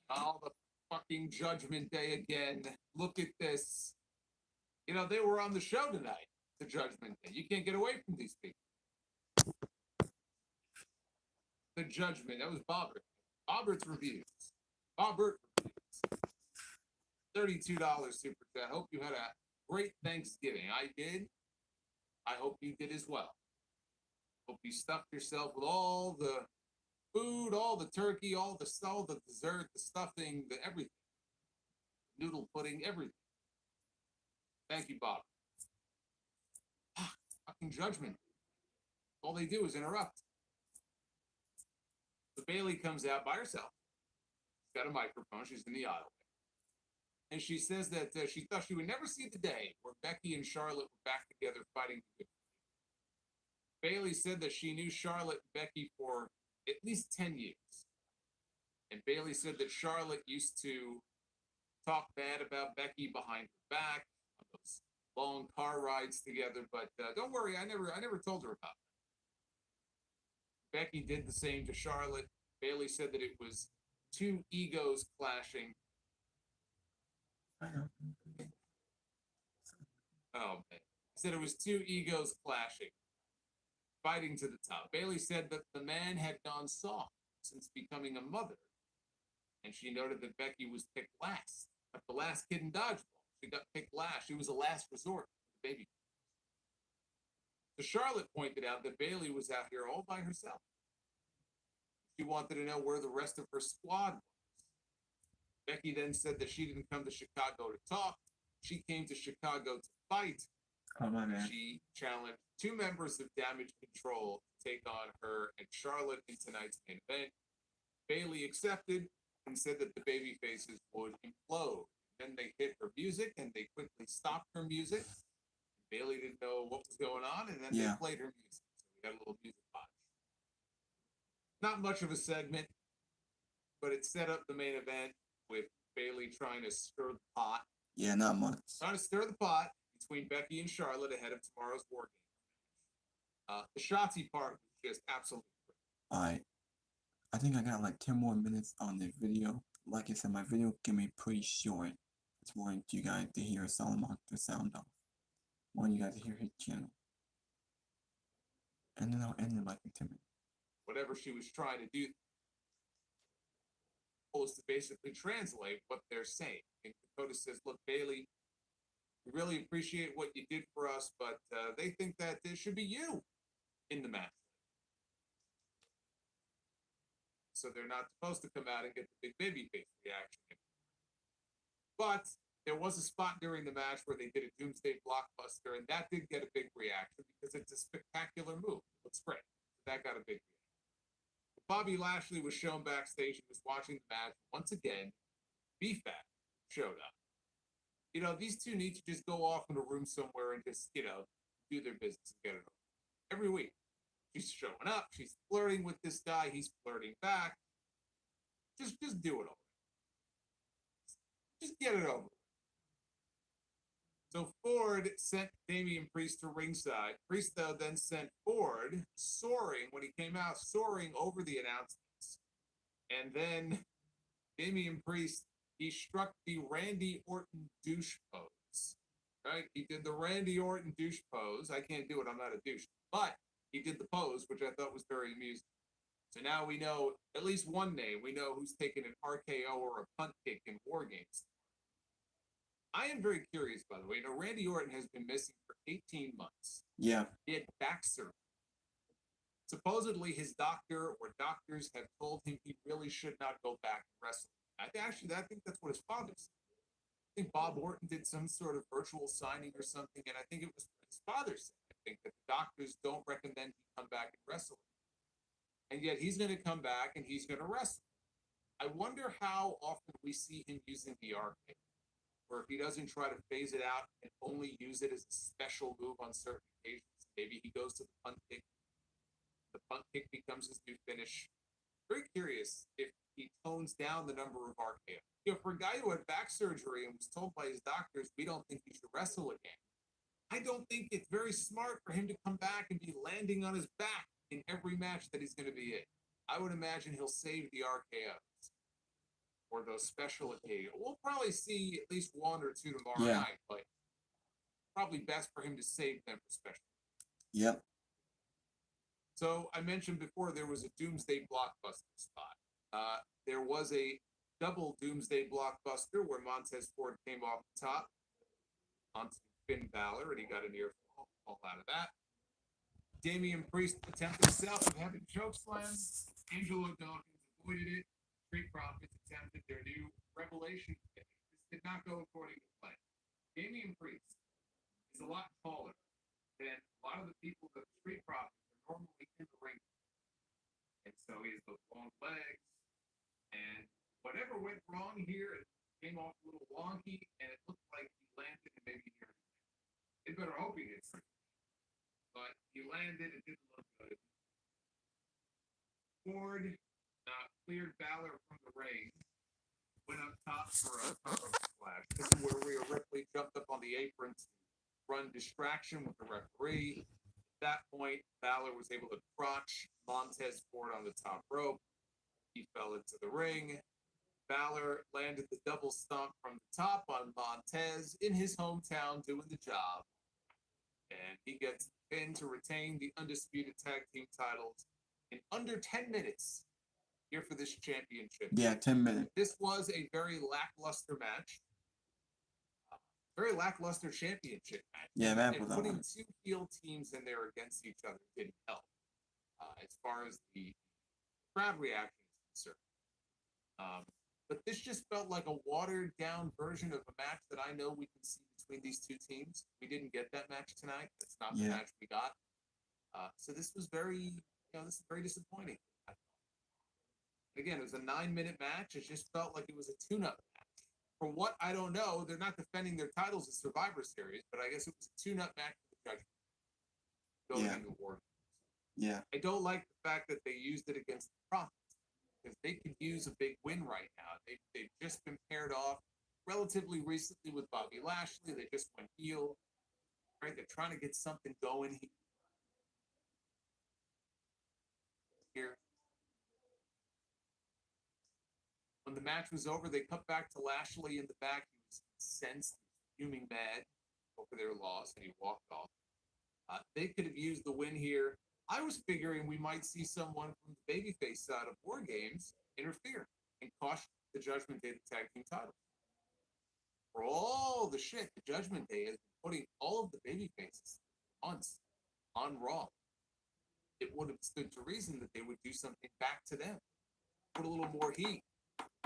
Oh, the fucking Judgment Day again. Look at this. You know, they were on the show tonight, the Judgment Day. You can't get away from these people. The Judgment, that was Bobbert. Bobbert's Reviews. Bobbert Reviews. $32 super chat. Hope you had a great Thanksgiving. I did. I hope you did as well. Hope you stuffed yourself with all the food, all the turkey, all the dessert, the stuffing, the everything. Noodle pudding, everything. Thank you, Bob. Fucking Judgment. All they do is interrupt. So Bailey comes out by herself. She's got a microphone. She's in the aisle. And she says that she thought she would never see the day where Becky and Charlotte were back together fighting. Bailey said that she knew Charlotte and Becky for at least 10 years. And Bailey said that Charlotte used to talk bad about Becky behind her back on those long car rides together. But don't worry, I never told her about that. Becky did the same to Charlotte. Bailey said that it was two egos clashing. I know. Oh, man. Said it was two egos clashing, fighting to the top. Bailey said that the man had gone soft since becoming a mother, and she noted that Becky was picked last, like the last kid in dodgeball. She got picked last. She was a last resort for the baby. So Charlotte pointed out that Bailey was out here all by herself. She wanted to know where the rest of her squad was. Becky then said that she didn't come to Chicago to talk. She came to Chicago to fight. Oh, my man. She challenged 2 members of Damage Control to take on her and Charlotte in tonight's main event. Bayley accepted and said that the baby faces would implode. Then they hit her music and they quickly stopped her music. Bayley didn't know what was going on, and then they played her music. So we got a little music box. Not much of a segment, but it set up the main event with Bayley trying to stir the pot. Yeah, not much. Trying to stir the pot between Becky and Charlotte ahead of tomorrow's Wargames match. The Shotzi part was just absolutely great. Alright. I think I got like 10 more minutes on this video. Like I said, my video can be pretty short. Just wanted you guys to hear Solomon the sound off. Want you guys to hear his channel. And then I'll end it like in 10 minutes. Whatever she was trying to do was to basically translate what they're saying. And Dakota says, look, Bayley, we really appreciate what you did for us, but they think that it should be you in the match. So they're not supposed to come out and get the big babyface reaction. But there was a spot during the match where they did a Doomsday Blockbuster, and that did get a big reaction because it's a spectacular move. It looks great. That got a big reaction. Bobby Lashley was shown backstage. He was watching the match. Once again, BFAT showed up. You know, these two need to just go off in a room somewhere and just, you know, do their business and get it over. Every week. She's showing up. She's flirting with this guy. He's flirting back. Just do it over. Just get it over. So Ford sent Damian Priest to ringside. Priest, though, then sent Ford soaring, when he came out, soaring over the announcements. And then Damian Priest, he struck the Randy Orton douche pose. Right? He did the Randy Orton douche pose. I can't do it. I'm not a douche. But he did the pose, which I thought was very amusing. So now we know at least one name. We know who's taking an RKO or a punt kick in Wargames. I am very curious, by the way. Now, Randy Orton has been missing for 18 months. Yeah. He had back surgery. Supposedly, his doctor or doctors have told him he really should not go back and wrestle. I think that's what his father said. I think Bob Orton did some sort of virtual signing or something, and I think it was what his father said. I think that the doctors don't recommend he come back and wrestle. And yet he's going to come back and he's going to wrestle. I wonder how often we see him using the arcade, or if he doesn't try to phase it out and only use it as a special move on certain occasions. Maybe he goes to the punt kick. The punt kick becomes his new finish. Very curious if he tones down the number of RKO. You know, for a guy who had back surgery and was told by his doctors, we don't think he should wrestle again. I don't think it's very smart for him to come back and be landing on his back in every match that he's going to be in. I would imagine he'll save the RKOs or those special occasions. We'll probably see at least one or two tomorrow night, but probably best for him to save them for special. Yep. So I mentioned before there was a Doomsday Blockbuster spot. There was a double Doomsday Blockbuster where Montez Ford came off the top onto Finn Balor, and he got a near fall out of that. Damian Priest attempted himself of having chokeslam. Angelo Dawkins avoided it. Street Profits attempted their new Revelation finish. This did not go according to plan. Damian Priest is a lot taller than a lot of the people that the Street Profits are normally in the ring. And so he has those long legs. And whatever went wrong here, it came off a little wonky, and it looked like he landed and maybe near it. They better hope he gets hurt. But he landed, it didn't look good. Ford cleared Balor from the ring, went up top for a cover splash. This is where Rhea Ripley jumped up on the apron to run distraction with the referee. At that point, Balor was able to crotch Montez Ford on the top rope. He fell into the ring. Balor landed the double stomp from the top on Montez in his hometown, doing the job. And he gets the pin to retain the undisputed tag team titles in under 10 minutes here for this championship. Yeah, 10 minutes. This was a very lackluster match. Very lackluster championship match. Yeah, that and was putting one. two heel teams in there against each other didn't help. As far as the crowd reaction is concerned. But this just felt like a watered down version of a match that I know we can see between these two teams. We didn't get that match tonight. That's not the Yeah. match we got. So this was this is very disappointing. Again, it was a 9-minute match. It just felt like it was a tune-up match. For what, I don't know. They're not defending their titles in Survivor Series, but I guess it was a tune-up match for the judgment going into War. Yeah. I don't like the fact that they used it against the Profits because they could use a big win right now. They've just been paired off relatively recently with Bobby Lashley. They just went heel. Right? They're trying to get something going here. When the match was over, they cut back to Lashley in the back. He was incensed, fuming mad over their loss, and he walked off. They could have used the win here. I was figuring we might see someone from the babyface side of Wargames interfere and cost the Judgment Day the tag team titles. For all the shit the Judgment Day has been putting all of the babyfaces months on Raw, it would have stood to reason that they would do something back to them. Put a little more heat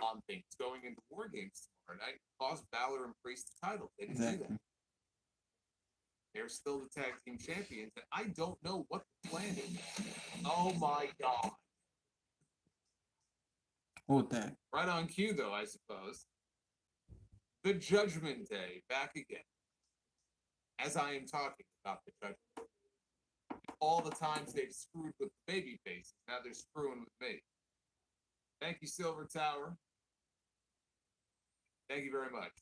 on things going into War Games tomorrow night. Cause Balor and Priest the title. They didn't do that. They're still the tag team champions, and I don't know what the plan is. Oh my God. Hold that. Right on cue, though, I suppose. The Judgment Day back again. As I am talking about the Judgment Day. All the times they've screwed with the baby faces, now they're screwing with me. Thank you, Silver Tower. Thank you very much.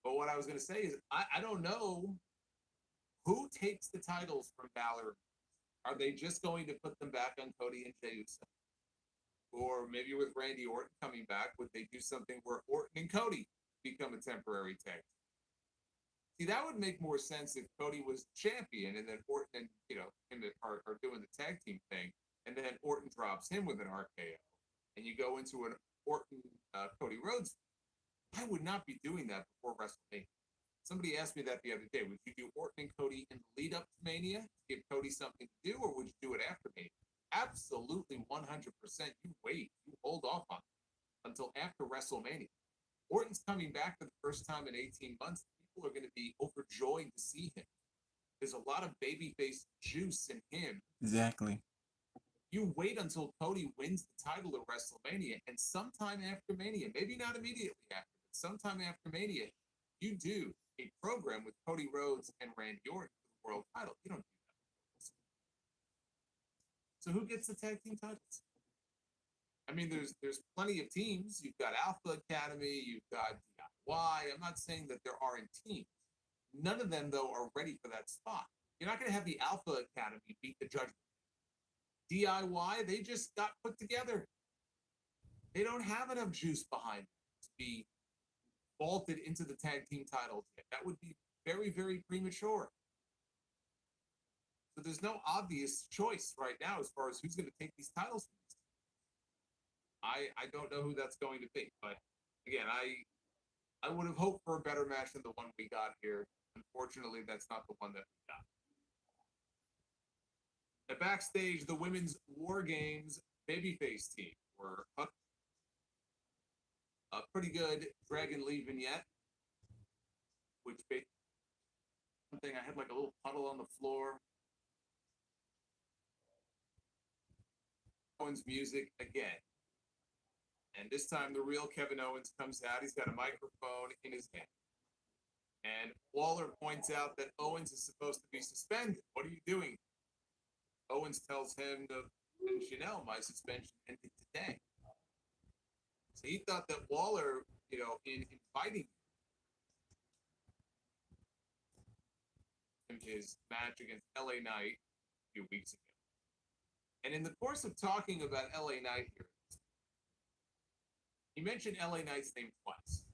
But what I was going to say is, I don't know who takes the titles from Balor. Are they just going to put them back on Cody and Jey Uso? Or maybe with Randy Orton coming back, would they do something where Orton and Cody become a temporary tag? See, that would make more sense if Cody was champion and then Orton and him are doing the tag team thing, and then Orton drops him with an RKO, and you go into an Orton Cody Rhodes. I would not be doing that before WrestleMania. Somebody asked me that the other day. Would you do Orton and Cody in the lead up to Mania to give Cody something to do, or would you do it after Mania? Absolutely 100%. You wait. You hold off on it until after WrestleMania. Orton's coming back for the first time in 18 months. People are going to be overjoyed to see him. There's a lot of babyface juice in him. Exactly. You wait until Cody wins the title at WrestleMania, and sometime after Mania, maybe not immediately after, but sometime after Mania, you do a program with Cody Rhodes and Randy Orton for the world title. You don't do that. So who gets the tag team titles? I mean, there's plenty of teams. You've got Alpha Academy, you've got DIY. I'm not saying that there aren't teams. None of them, though, are ready for that spot. You're not going to have the Alpha Academy beat the Judgment. DIY, they just got put together. They don't have enough juice behind them to be vaulted into the tag team titles yet. That would be very, very premature. So there's no obvious choice right now as far as who's going to take these titles from these teams. I don't know who that's going to be. But again, I would have hoped for a better match than the one we got here. Unfortunately, that's not the one that we got. At backstage, the women's War Games babyface team were up a pretty good Dragon Lee vignette, which something I had like a little puddle on the floor. Owens music again. And this time the real Kevin Owens comes out. He's got a microphone in his hand. And Waller points out that Owens is supposed to be suspended. What are you doing? Owens tells him to mention, my suspension ended today. So he thought that Waller, in fighting in his match against LA Knight a few weeks ago. And in the course of talking about LA Knight here, he mentioned LA Knight's name twice.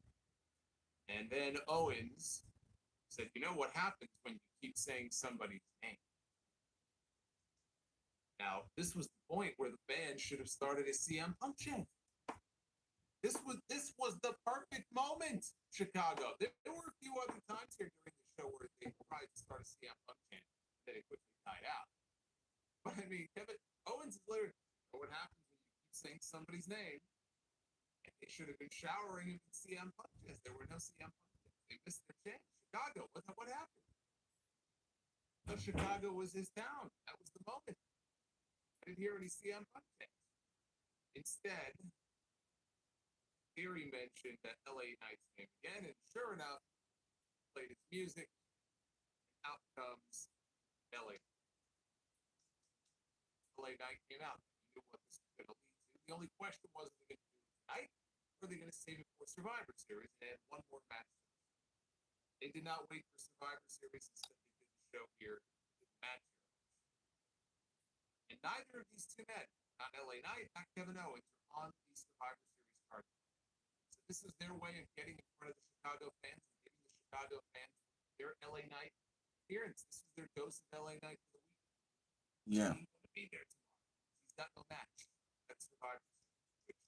And then Owens said, what happens when you keep saying somebody's name? Now, this was the point where the band should have started a CM Punk chant. This was the perfect moment, Chicago. There were a few other times here during the show where they tried to start a CM Punk chant, then it quickly died out. But I mean, Kevin Owens is literally, what happens when you keep saying somebody's name? And they should have been showering him with CM Punk chants. There were no CM Punk chants. They missed their chance. Chicago, what happened? I thought Chicago was his town. That was the moment. I didn't hear any CM Punk chants. Instead, Theory mentioned that LA Knight's name again, and sure enough, played his music, and out comes LA. LA Knight came out. He knew what this was going to lead to. The only question was, are they going to do it tonight, or are they going to save it for Survivor Series and add one more match? They did not wait for Survivor Series. Instead, they did the show here, did the match here. And neither of these two men, not LA Knight, not Kevin Owens, are on the Survivor Series card. So this is their way of getting in front of the Chicago fans and giving the Chicago fans their LA Knight appearance. This is their dose of LA Knight for the week. Yeah. He's going to be there tomorrow. He's got no match. That's Survivor Series. Which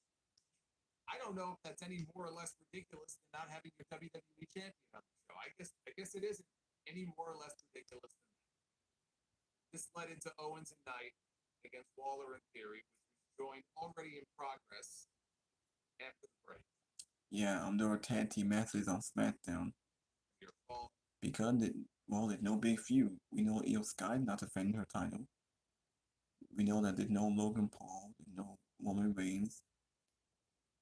I don't know if that's any more or less ridiculous than not having your WWE champion on the show. I guess it isn't any more or less ridiculous than that. This led into Owens and Knight against Waller and Theory, which was joined already in progress after the break. Yeah, there were tag team matches on Smackdown. Your fault. Because, there's no big feud. We know Io Sky not defending her title. We know that there's no Logan Paul, there's no Roman Reigns.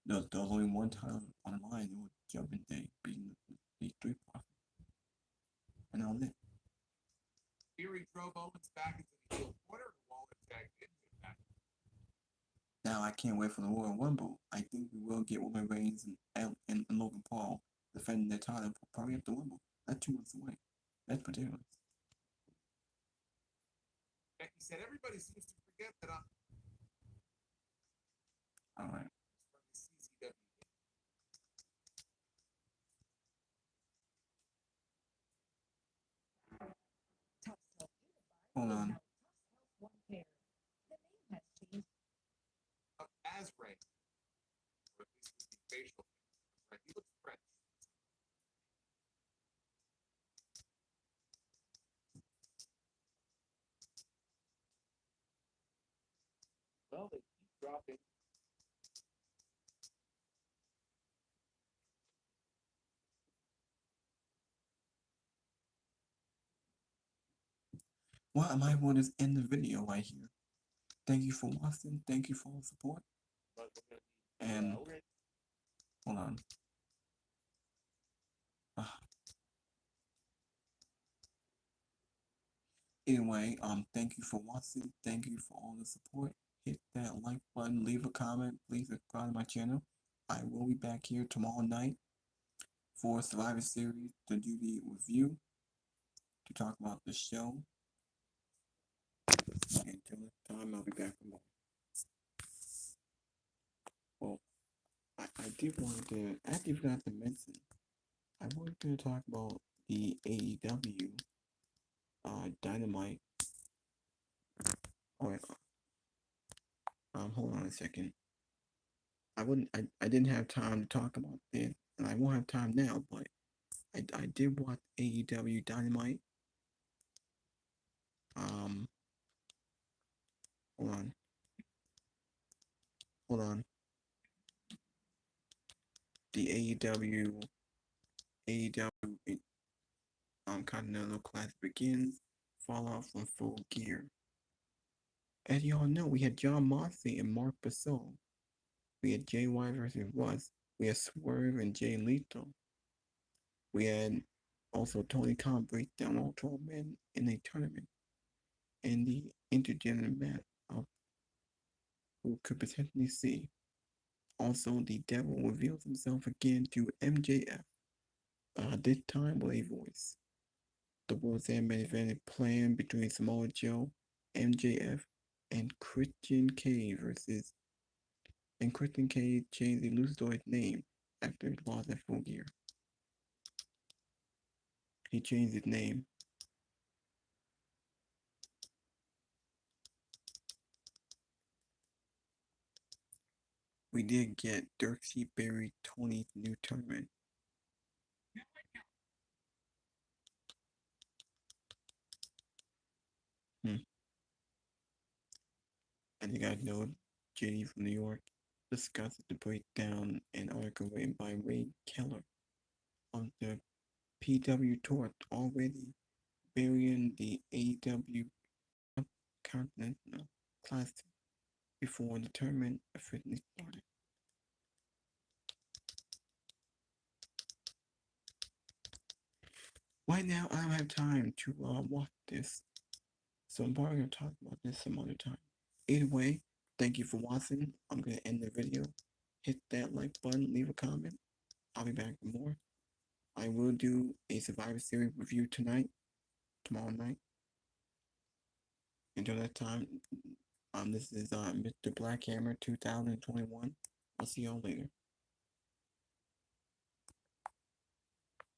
There's only one title on the line. It was Judgment Day beating the Street Profits. And that was it. Theory drove Owens back into the heel corner, and Waller tagged in back. Now I can't wait for the Royal Rumble. I think we will get Roman Reigns and Logan Paul defending their title probably at the Rumble. That's 2 months away. That's ridiculous. Becky said everybody seems to forget that All right. from the CCW. Hold on. As Ray, or at least the facial thing. He looks French. Well, they keep dropping. Well, I might want to end the video right here. Thank you for watching. Thank you for all the support. And hold on. Anyway, thank you for watching. Thank you for all the support. Hit that like button. Leave a comment. Please subscribe to my channel. I will be back here tomorrow night for Survivor Series to do the review, to talk about the show. Until next time, I'll be back tomorrow. Well, I did want to, I actually forgot to mention, I wanted to talk about the AEW Dynamite. Alright, hold on a second. I didn't have time to talk about this, and I won't have time now, but I did watch AEW Dynamite. Hold on. The AEW Continental Classic begins. Fallout from Full Gear. As y'all know, we had John Moxley and Mark Bassett. We had JY versus Russ. We had Swerve and Jay Lethal. We had also Tony Khan break down all 12 men in a tournament. And the intergender match of who could potentially see. Also, the devil reveals himself again to MJF. This time with a voice. The World's End main event plan between Samoa Joe, MJF, and Christian Cage versus. And Christian Cage changed the Luchasaur's name after he lost at Full Gear. He changed his name. We did get Dirty Berry 20th new tournament. And you guys know JD from New York discussed the breakdown an article written by Ray Keller on the PW Tour already burying the AEW Continental Classic before the tournament officially started. Right now, I don't have time to watch this, so I'm probably gonna talk about this some other time. Either way, thank you for watching. I'm gonna end the video. Hit that like button, leave a comment. I'll be back with more. I will do a Survivor Series review tonight, tomorrow night. Until that time, this is Mr. Blackhammer 2021. I'll see y'all later.